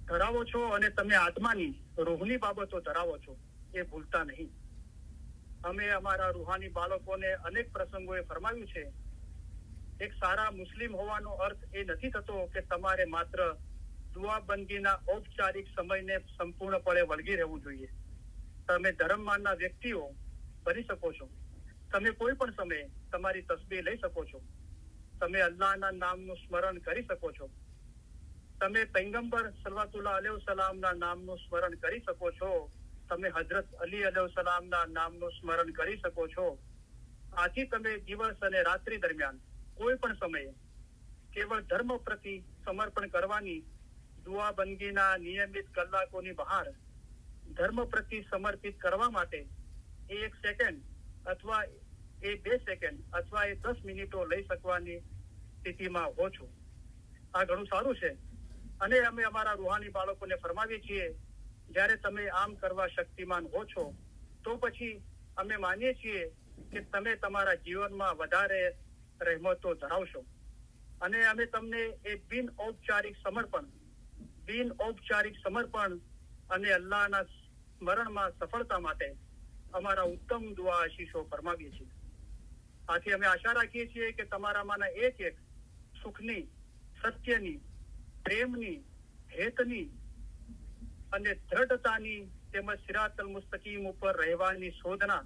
ધરાવો છો અને તમે આત્માની, રૂહની બાબતો ધરાવો છો, એ ભૂલતા નહીં. અમે અમારા રૂહાની બાળકોને અનેક પ્રસંગોએ ફરમાવ્યું છે, એક સારા મુસ્લિમ હોવાનો અર્થ એ નથી થતો કે તમારે માત્ર દુઆબંધીના ઔપચારિક સમયને સંપૂર્ણપણે વળગી રહેવું જોઈએ. તમે ધર્મમાનના વ્યક્તિઓ બની શકો છો. તમે કોઈ પણ સમયે તમારી તસ્બીહ લઈ શકો છો. તમે અલ્લાહના નામનું સ્મરણ કરી શકો છો. તમે પૈગંબર સલ્લલ્લાહુ અલૈહિ વસલ્લમના નામનું સ્મરણ કરી શકો છો. તમે હજરત અલી અલૈહિ સલામના નામનું સ્મરણ કરી શકો છો. આથી તમે દિવસ અને રાત્રિ દરમિયાન કોઈ પણ સમયે કેવળ ધર્મ પ્રતિ સમર્પણ કરવાની, દુઆ બંદગીના નિયમિત કલાકોની બહાર ધર્મ પ્રતિ સમર્પિત કરવા માટે એ 1 સેકન્ડ અથવા એ 2 સેકન્ડ અથવા એ 10 મિનિટો લઈ શકવાની સ્થિતિમાં હો છો. આ ઘણું સારું છે. અને અમે અમારા રૂહાની બાળકોને ફરમાવીએ છીએ, જ્યારે તમે આમ કરવા શક્તિમાન હો છો તો પછી અમે માનીએ છીએ કે તમે તમારા જીવનમાં વધારે રહેમતો ધરાવશો અને અમે તમને એ બિન ઔપચારિક સમર્પણ અને અલ્લાહના સ્મરણમાં સફળતા માટે અમારા ઉત્તમ દુઆ આશીષો ફરમાવીએ છીએ. આથી અમે આશા રાખીએ છીએ કે તમારામાંના એક સુખની, સત્યની, પ્રેમની, હેતની અને દ્રઢતાની તેમજ સિરાતલ મુસ્તકીમ ઉપર રહેવાની શોધના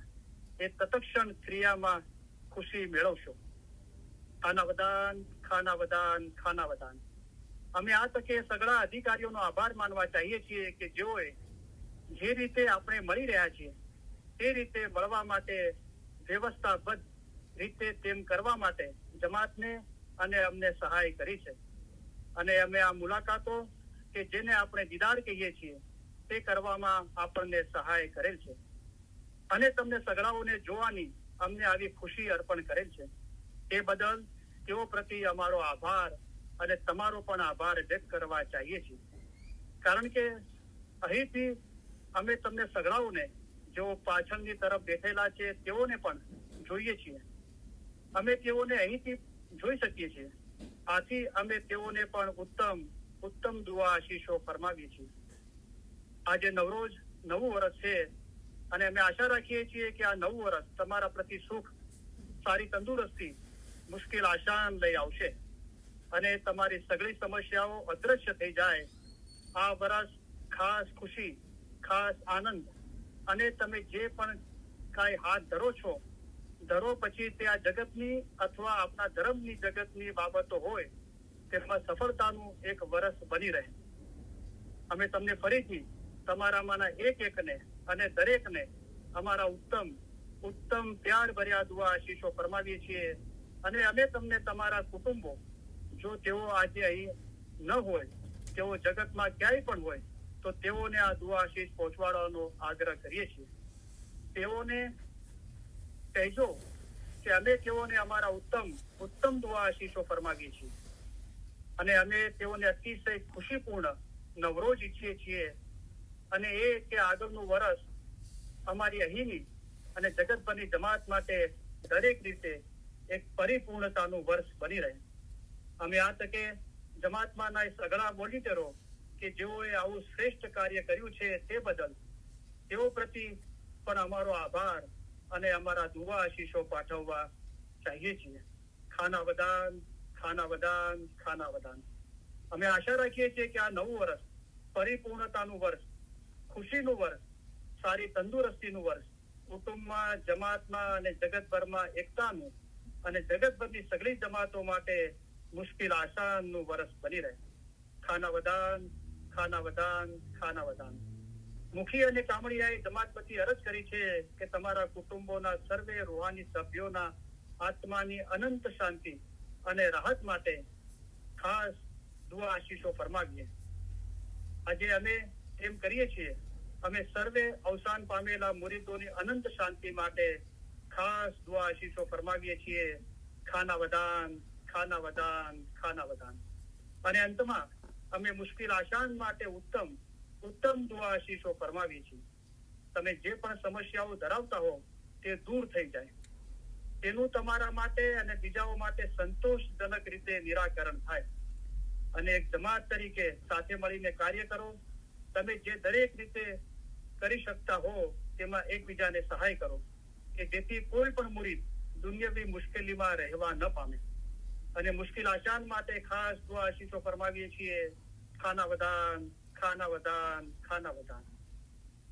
એ તત્ક્ષણ ક્રિયામાં ખુશી મેળવશો. ખાના વદાન, ખાના વદાન, ખાના વદાન. અમે આ તકે સગળા અધિકારીઓનો આભાર માનવા ચાહીએ છીએ કે જેઓએ જે રીતે આપણે મળી રહ્યા છીએ તે રીતે મળવા માટે વ્યવસ્થાબદ્ધ રીતે તેમ કરવા માટે જમાતને અને અમને સહાય કરી છે. અને અમે આ મુલાકાતો કે જેને આપણે દીદાર કહીએ છીએ તે કરવામાં આપણને સહાય કરેલ છે અને તમને સગડાઓને જોવાની અમને આવી ખુશી અર્પણ કરેલ છે. તે બદલ તેઓ પ્રતિ અમારો આભાર અને તમારો પણ આભાર વ્યક્ત કરવા ચાહીએ છીએ. કારણ કે અહીંથી અમે તમને સગડાઓને જેઓ પાછળની તરફ બેઠેલા છે તેઓને પણ જોઈએ છીએ. અમે તેઓને અહીંથી જોઈ શકીએ છીએ. આથી અમે તેઓને પણ ઉત્તમ દુઆ આશીષો ફરમાવીએ છીએ. આજે નવરોજ, નવું વર્ષ છે અને અમે આશા રાખીએ છીએ કે આ નવું વર્ષ તમારા પ્રતિ સુખ, સારી તંદુરસ્તી, મુશ્કેલ આસાન લઈ આવશે અને તમારી સગળી સમસ્યાઓ અદ્રશ્ય થઈ જાય. આ વર્ષ ખાસ ખુશી, ખાસ આનંદ અને તમે જે પણ કાંઈ હાથ ધરો પછી તે આ જગતની અથવા આપણા ધર્મની જગતની બાબતો હોય તેમાં સફળતાનું એક વર્ષ બની રહે. અમે તમને ફરીથી તમારામાંના એકને અને દરેકને અમારા ઉત્તમ પ્યાર ભર્યા દુઆ આશીષો ફરમાવીએ છીએ અને અમે તમને તમારા કુટુંબો, જો તેઓ આજે અહીં ન હોય, તેઓ જગતમાં ક્યાંય પણ હોય, તો તેઓને આ દુઆ આશીષ પહોંચવાડવાનો આગ્રહ કરીએ છીએ. તેઓને કહેજો કે અમે તેઓને અમારા ઉત્તમ દુઆ આશીષો ફરમાવીએ છીએ અને અમે તેઓને અતિશય ખુશીપૂર્ણ નવરોજ ઈચ્છીએ છીએ અને એ કે આગળનું વર્ષ અમારી અહીંની અને જગતભરની જમાત માટે દરેક રીતે એક પરિપૂર્ણતાનું વર્ષ બની રહે. અમે આ તકે જમાતમાંના સઘળા વોલેન્ટિયરો કે જેઓએ આવું શ્રેષ્ઠ કાર્ય કર્યું છે તે બદલ તેઓ પ્રતિ પણ અમારો આભાર અને અમારા દુઆ આશીષો પાઠવવા ચાહીએ છીએ. ખાના વદાન, ખાના વદાન, ખાના વદાન. અમે આશા રાખીએ છીએ કે આ નવું વર્ષ પરિપૂર્ણતાનું વર્ષ, ખુશીનું વર્ષ, સારી તંદુરસ્તીનું વર્ષ, કુટુંબમાં, જમાતમાં અને જગતભરમાં એકતાનું અને જગતભરની સગળી જમાતો માટે મુશ્કેલ આસાનનું વર્ષ બની રહે. ખાના વદાન, ખાના વદાન, ખાના વદાન. મુખી અને કામળિયાએ જમાત પ્રતિ અરજ કરી છે કે તમારા કુટુંબોના સર્વે રૂહાની સભ્યોના આત્માની અનંત શાંતિ અને રાહત માટે ખાસ દુઆ આશીષો ફરમાવીએ. આજે અમે એમ કરીએ છીએ. અમે સર્વે અવસાન પામેલા મુરીદોની અનંત શાંતિ માટે ખાસ દુઆ આશીષો ફરમાવીએ છીએ. ખાના વદાન, ખાના વદાન, ખાના વદાન. અને અંતમાં અમે મુશ્કેલ આસાન માટે ઉત્તમ દુઆ આશીષો ફરમાવીએ છીએ. તમે જે પણ સમસ્યાઓ ધરાવતા હો તે દૂર થઈ જાય, તેનું તમારા માટે અને બીજાઓ માટે સંતોષજનક રીતે નિરાકરણ થાય અને એક જમાત તરીકે સાથે મળીને કાર્ય કરો. તમે જે દરેક રીતે કરી શકતા હો તેમાં એકબીજાને સહાય કરો કે જેથી કોઈ પણ મુરીદ દુનિયાવી મુશ્કેલીમાં રહેવા ન પામે. અને મુશ્કેલ આસાન માટે ખાસ દુઆ આશીષો ફરમાવીએ છીએ. ખાના વદાન, ખાના વદાન, ખાના વદાન.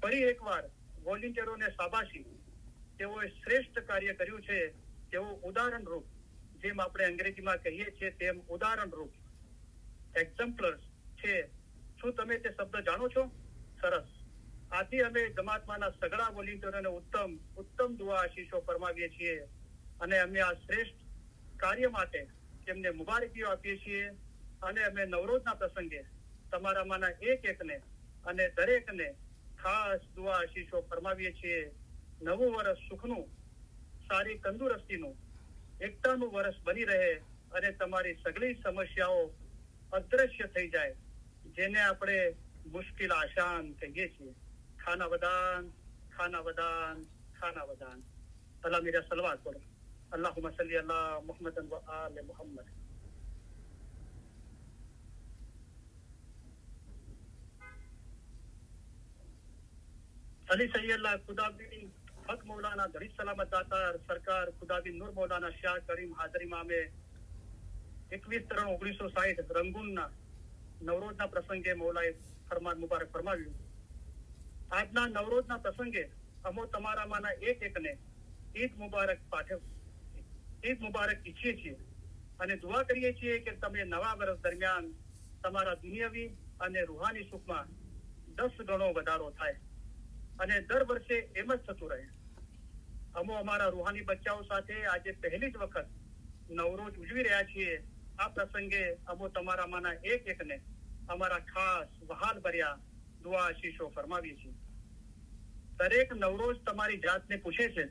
ફરી એકવાર વોલેન્ટિયરોને શાબાશી. તેઓએ શ્રેષ્ઠ કાર્ય કર્યું છે. તેઓ ઉદાહરણ રૂપ, જેમ આપણે અંગ્રેજીમાં કહીએ છીએ તેમ ઉદાહરણ રૂપ, એક્ઝામ્પલર્સ છે. શું તમે તે શબ્દ જાણો છો? સરસ. આથી અમે જમાતમાંના સઘળા વોલેન્ટિયરોને ઉત્તમ દુઆ આશીષો ફરમાવીએ છીએ અને અમે આ શ્રેષ્ઠ કાર્ય માટે તેમને મુબારકીઓ આપીએ છીએ અને અમે નવરોજના પ્રસંગે તમારામાંના એકને અને દરેકને ખાસ દુઆ આશીષો ફરમાવીએ છીએ. નવું વર્ષ સુખનું, સારી તંદુરસ્તીનું, એકતાનું વર્ષ બની રહે અને તમારી સગળી સમસ્યાઓ અદ્રશ્ય થઈ જાય, જેને આપણે મુશ્કેલ આસાન કહીએ છીએ. ખાના વદાન, ખાના વદાન, ખાના વદાન. અલ્લાહ મેરા સલવાત પઢો. અલ્લાहुम्मा सल्ली अला मुहम्मद व आले मुहम्मद. अली सैयदला खुदाबीन हक मौलाना दरीद सलामत दातार सरकार खुदाबीन नूर मौलाना शाह करीम हाजरी मामे 21/3/1960 રંગૂનના નવરોજના પ્રસંગે મૌલાએ ફરમાન મુબારક ફરમાવ્યું. આજના નવરોજના પ્રસંગે અમો તમારામાંના એકને ઈદ મુબારક ઈચ્છીએ છીએ અને દુઆ કરીએ છીએ કે તમે નવા વર્ષ દરમિયાન તમારા દુનિયાવી અને રૂહાની સુખમાં 10 ગણો વધારો થાય અને દર વર્ષે એમ જ થતું રહે. અમો અમારા રૂહાની બચ્ચાઓ સાથે આજે પહેલી જ વખત નવરોજ ઉજવી રહ્યા છીએ. આ પ્રસંગે અમો તમારામાંના એકને અમારા ખાસ વહાલ ભર્યા દુઆ આશીષો ફરમાવીએ છીએ. દરેક નવરોજ તમારી જાતને પૂછે છે,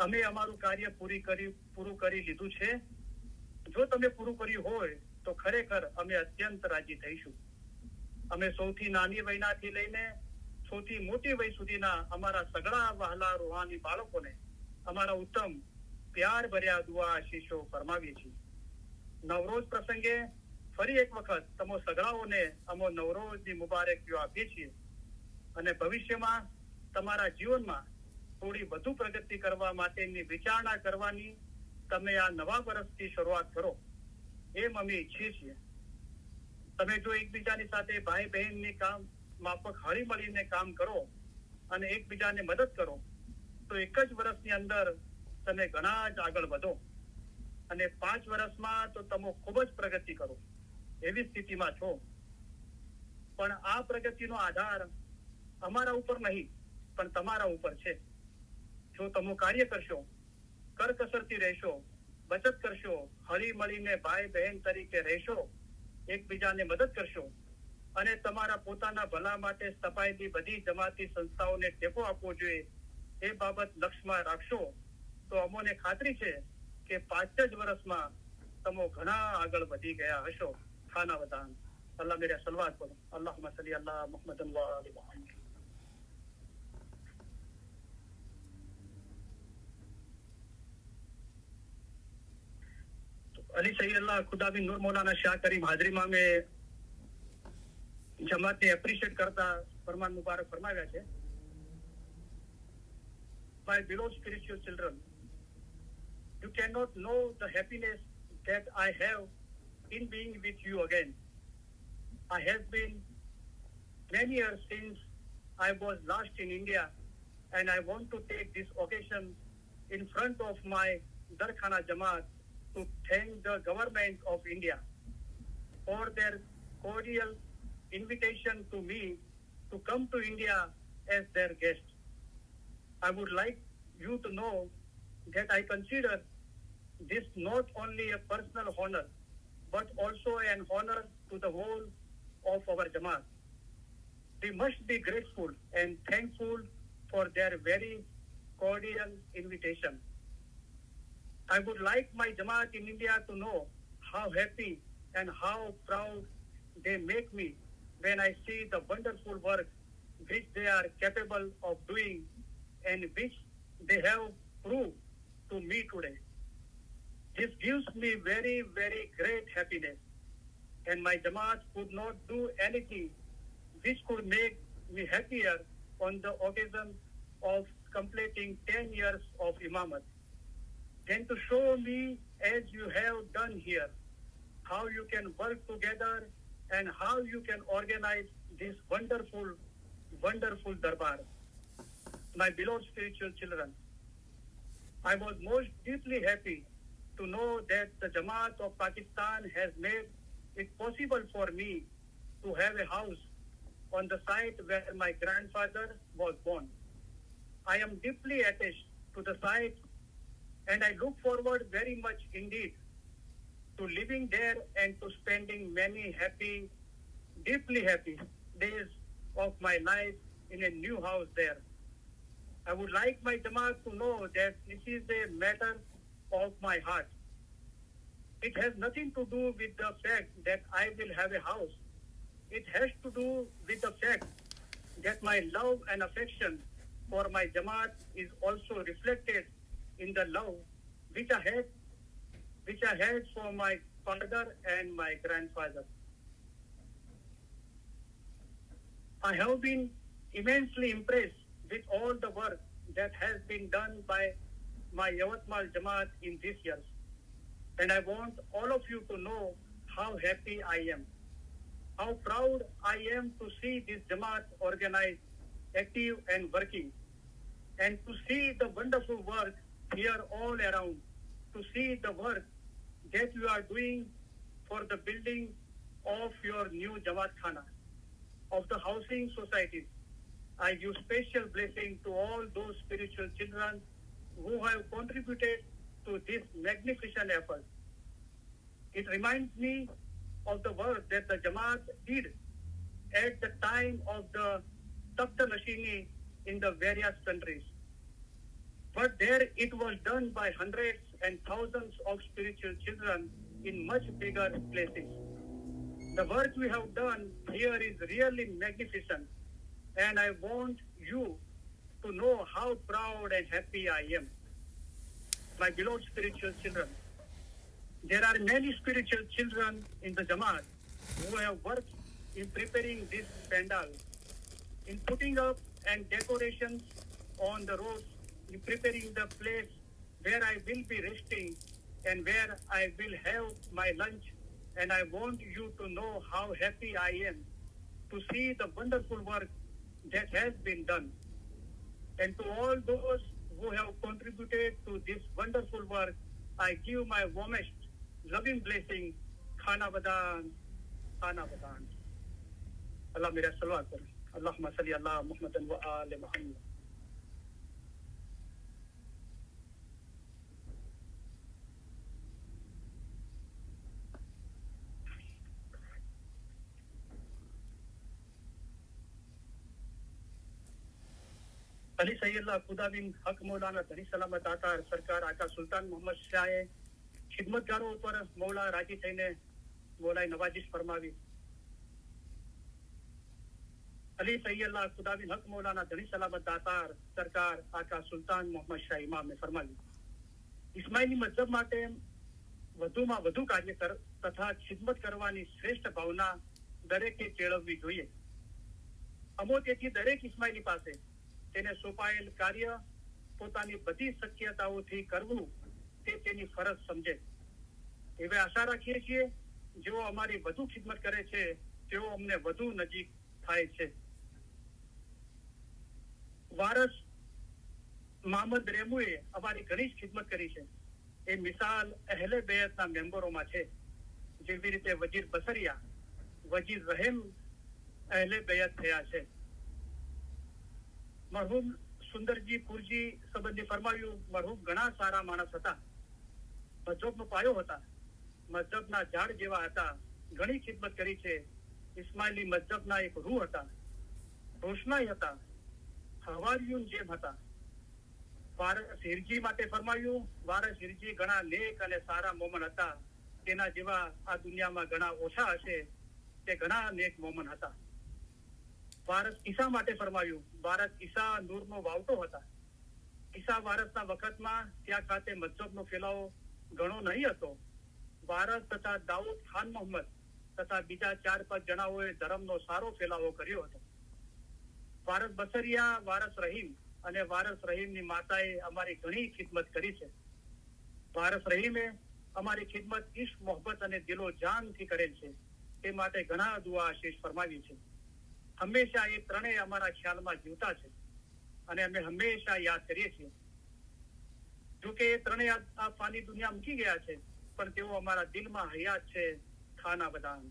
અમે અમારું કાર્ય પૂરું કરી લીધું છે? જો તમે પૂરું કર્યું હોય તો ખરેખર અમે અત્યંત રાજી થઈશું. અમે સૌથી નાની વયનાથી લઈને સૌથી મોટી વય સુધીના અમારા સગળા વહાલા રૂહાની બાળકોને અમારા ઉત્તમ પ્યાર ભર્યા દુઆ આશીષો ફરમાવીએ છીએ. નવરોજ પ્રસંગે ફરી એક વખત તમો સગળાઓને અમો નવરોજની મુબારકીઓ આપીએ છીએ અને ભવિષ્યમાં તમારા જીવનમાં થોડી વધુ પ્રગતિ કરવા માટેની વિચારણા કરવાની તમે આ નવા વર્ષથી શરૂઆત કરો એમ અમે ઈચ્છીએ છીએ. તમે જો એકબીજાની સાથે ભાઈ બહેનની કામ માફક હળી મળીને કામ કરો અને એકબીજાને મદદ કરો તો એક જ વર્ષની અંદર તમે ઘણા જ આગળ વધો અને 5 વર્ષમાં તો તમે ખૂબ જ પ્રગતિ કરો એવી સ્થિતિમાં છો. પણ આ પ્રગતિનો આધાર અમારા ઉપર નહીં પણ તમારા ઉપર છે. જો તમે કાર્ય કરશો, કરકસરથી રહેશો, બચત કરશો, હળી મળીને ભાઈ બહેન તરીકે રહેશો, એકબીજાને મદદ કરશો અને તમારા પોતાના ભલા માટે સ્થપાયેલી બધી જમાતી સંસ્થાઓને ટેકો આપવો જોઈએ એ બાબત લક્ષ્યમાં રાખશો તો અમોને ખાતરી છે કે 5 જ વર્ષમાં તમે ઘણા આગળ વધી ગયા હશો. ખાના વદાન અલ્લાહ મેરા સલવાત બોલો અલ્લાહુમ્મા સલ્લી અલા મુહમ્મદન વ આલી મુહમ્મદ. અલી સૈયદ અલ્લાહ ખુદા બિન નૂર મૌલાના શાહ કરીમ હાજરીમાં મેં જમાતને એપ્રિશિએટ કરતા ફરમાન મુબારક ફરમાવ્યા છે. My beloved spiritual children, you cannot know the happiness that I have in being with you again. I have been many years since I was last in India, and I want to take this occasion in front of my Darkhana Jamaat to thank the government of India for their cordial invitation to me to come to India as their guest. I would like you to know that I consider this not only a personal honor, but also an honor to the whole of our Jamaat. We must be grateful and thankful for their very cordial invitation. I would like my Jamaat in India to know how happy and how proud they make me when I see the wonderful work which they are capable of doing and which they have proved to me today. This gives me very, very great happiness, and my Jamaat could not do anything which could make me happier on the occasion of completing 10 years of Imamat than to show me, as you have done here, how you can work together and how you can organize this wonderful, wonderful darbar. My beloved spiritual children, I was most deeply happy to know that the Jamaat of Pakistan has made it possible for me to have a house on the site where my grandfather was born. I am deeply attached to the site and I look forward very much indeed to living there and to spending many happy, deeply happy days of my life in a new house there. I would like my Jamaat to know that this is a matter of my heart. It has nothing to do with the fact that I will have a house. It has to do with the fact that my love and affection for my Jamaat is also reflected in the love which I had for my father and my grandfather. I have been immensely impressed with all the work that has been done by my Yavatmal Jamaat in these years. And I want all of you to know how happy I am, how proud I am to see this Jamaat organized, active and working, and to see the wonderful work here all around, to see the work that you are doing for the building of your new Jamaat Khana, of the housing societies. I give special blessing to all those spiritual children who have contributed to this magnificent effort. It reminds me of the work that the Jamaat did at the time of the Takht Nashini in the various countries. But there it was done by hundreds and thousands of spiritual children in much bigger places. The work we have done here is really magnificent, and I want you to know how proud and happy I am. My beloved spiritual children, there are many spiritual children in the Jamaat who have worked in preparing this pandal, in putting up and decorations on the roads preparing the place where I will be resting and where I will have my lunch. And I want you to know how happy I am to see the wonderful work that has been done. And to all those who have contributed to this wonderful work, I give my warmest, loving blessing. Khana Badan, Khana Badan. Allah mera salawat kar. Allahumma salli ala Muhammadan wa ali Muhammad. Ali सैयदला खुदाबिन हक मौलाना धनी सलामत आकार सरकार आका सुल्तान मोहम्मद शाहे खिदमतगारो पर मौला राजी થઈને મૌલાએ નવાજીશ ફરમાવી. અલી સૈયદલા ખુદાબિન હક મૌલાના ધની સલામત આકાર સરકાર આકા સુલ્તાન મોહમ્મદ શાહ ઇમામે ફરમાવી. ઇસ્માઇલી મઝહબ માટે વધુમાં વધુ કાર્ય તથા ખિદમત કરવાની શ્રેષ્ઠ ભાવના દરેકે કેળવવી જોઈએ. અમો તેથી દરેક ઇસ્માઇલી પાસે તેને સોંપાયેલ કાર્ય પોતાની બધી શક્યતાઓથી કરવું તે તેની ફરજ સમજે. એવી આશા રાખીએ છીએ જેઓ અમારી વધુ ખિદમત કરે છે તેઓ અમને વધુ નજીક થાય છે. વારસ મહમદ રેમુએ અમારી ઘણી જ ખિદમત કરી છે. એ મિસાલ અહેલે બેયતના મેમ્બરોમાં છે. જેવી રીતે વજીર બસરિયા, વજીર રહેમ અહેલે બેયત થયા છે. મરહુમ સુંદરજી પુરજી સંબંધી ફરમાવ્યું, મરહુમ ઘણા સારા માણસ હતા, મજહબનો પાયો હતા, મજહબના ઝાડ જેવા હતા, ઘણી ખિદમત કરી છે. ઇસ્માઇલી મજહબના એક રૂહ હતા, રોશનાઈ હતા, હવારિયુન જેમ હતા. વારસ હિરજી માટે ફરમાવ્યું, વારસ હિરજી ઘણા નેક અને સારા મોમન હતા. તેના જેવા આ દુનિયામાં ઘણા ઓછા હશે. તે ઘણા નેક મોમન હતા. વારસ ઈસા માટે ફરમાવ્યું, વારસ ઈસા નૂરનો વાવટો હતા. ઈસા વારસના વખતમાં ત્યાં ખાતે મજહબનો ફેલાવો ઘણો નહીં હતો. વારસ તથા દાઉદ ખાન મોહમ્મદ તથા બીજા 4-5 જણાઓએ ધર્મનો સારો ફેલાવો કર્યો હતો. વારસ બસરિયા, વારસ રહીમ અને વારસ રહીમની માતાએ અમારી ઘણી ખિદમત કરી છે. વારસ રહીમે અમારી ખિદમત ઈશ્ક, મોહબ્બત અને દિલો જાનથી કરેલ છે. તે માટે ઘણા દુઆ આશીષ ફરમાવી છે. હંમેશા એ ત્રણેય અમારા ખ્યાલમાં જીવતા છે અને અમે હંમેશા યાદ કરીએ છીએ. જોકે એ ત્રણેય આ ફાની દુનિયા મૂકી ગયા છે, પણ તેઓ અમારા દિલમાં હયાત છે. ખાના બદાન.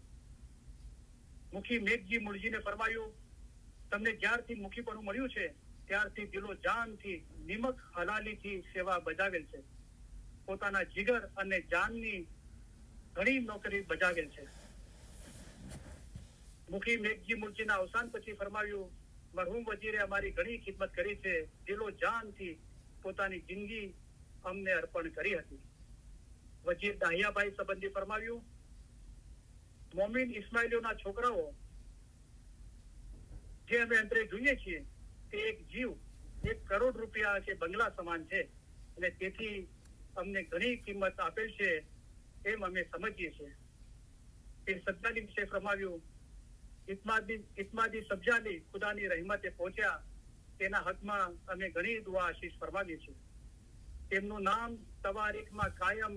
મુખી મેઘજી મુળજીને ફરમાયું, તમને જ્યારથી મુખીપણું મળ્યું છે ત્યારથી દિલો જાનથી, નિમક હલાલીથી સેવા બજાવેલ છે. પોતાના જીગર અને જાનની ઘણી નોકરી બજાવેલ છે. મુખી મેઘજી મુળજીના અવસાન પછી ફરમાવ્યું, મરહુમ વજીરે અમારી ઘણી ખિદમત કરી છે. દિલો જાનથી પોતાની જિંદગી અમને અર્પણ કરી હતી. વજીર દાહિયાભાઈ સંબંધી ફરમાવ્યું, મોમીન ઇસ્માઇલીઓના છોકરાઓ જે અમે અંતરે જોઈએ છીએ તે એક જીવ 1 કરોડ રૂપિયા કે બંગલા સમાન છે અને તેથી અમને ઘણી કિંમત આપેલ છે એમ અમે સમજીએ છીએ. એ સજ્જાની વિશે ફરમાવ્યું, ઇત્માદી સબ્જાલી ખુદાની રહેમતે પહોંચ્યા, તેના હકમાં અમે ઘણી દુઆ આશીષ ફરમાવીએ છીએ. તેમનું નામ તવારીખમાં કાયમ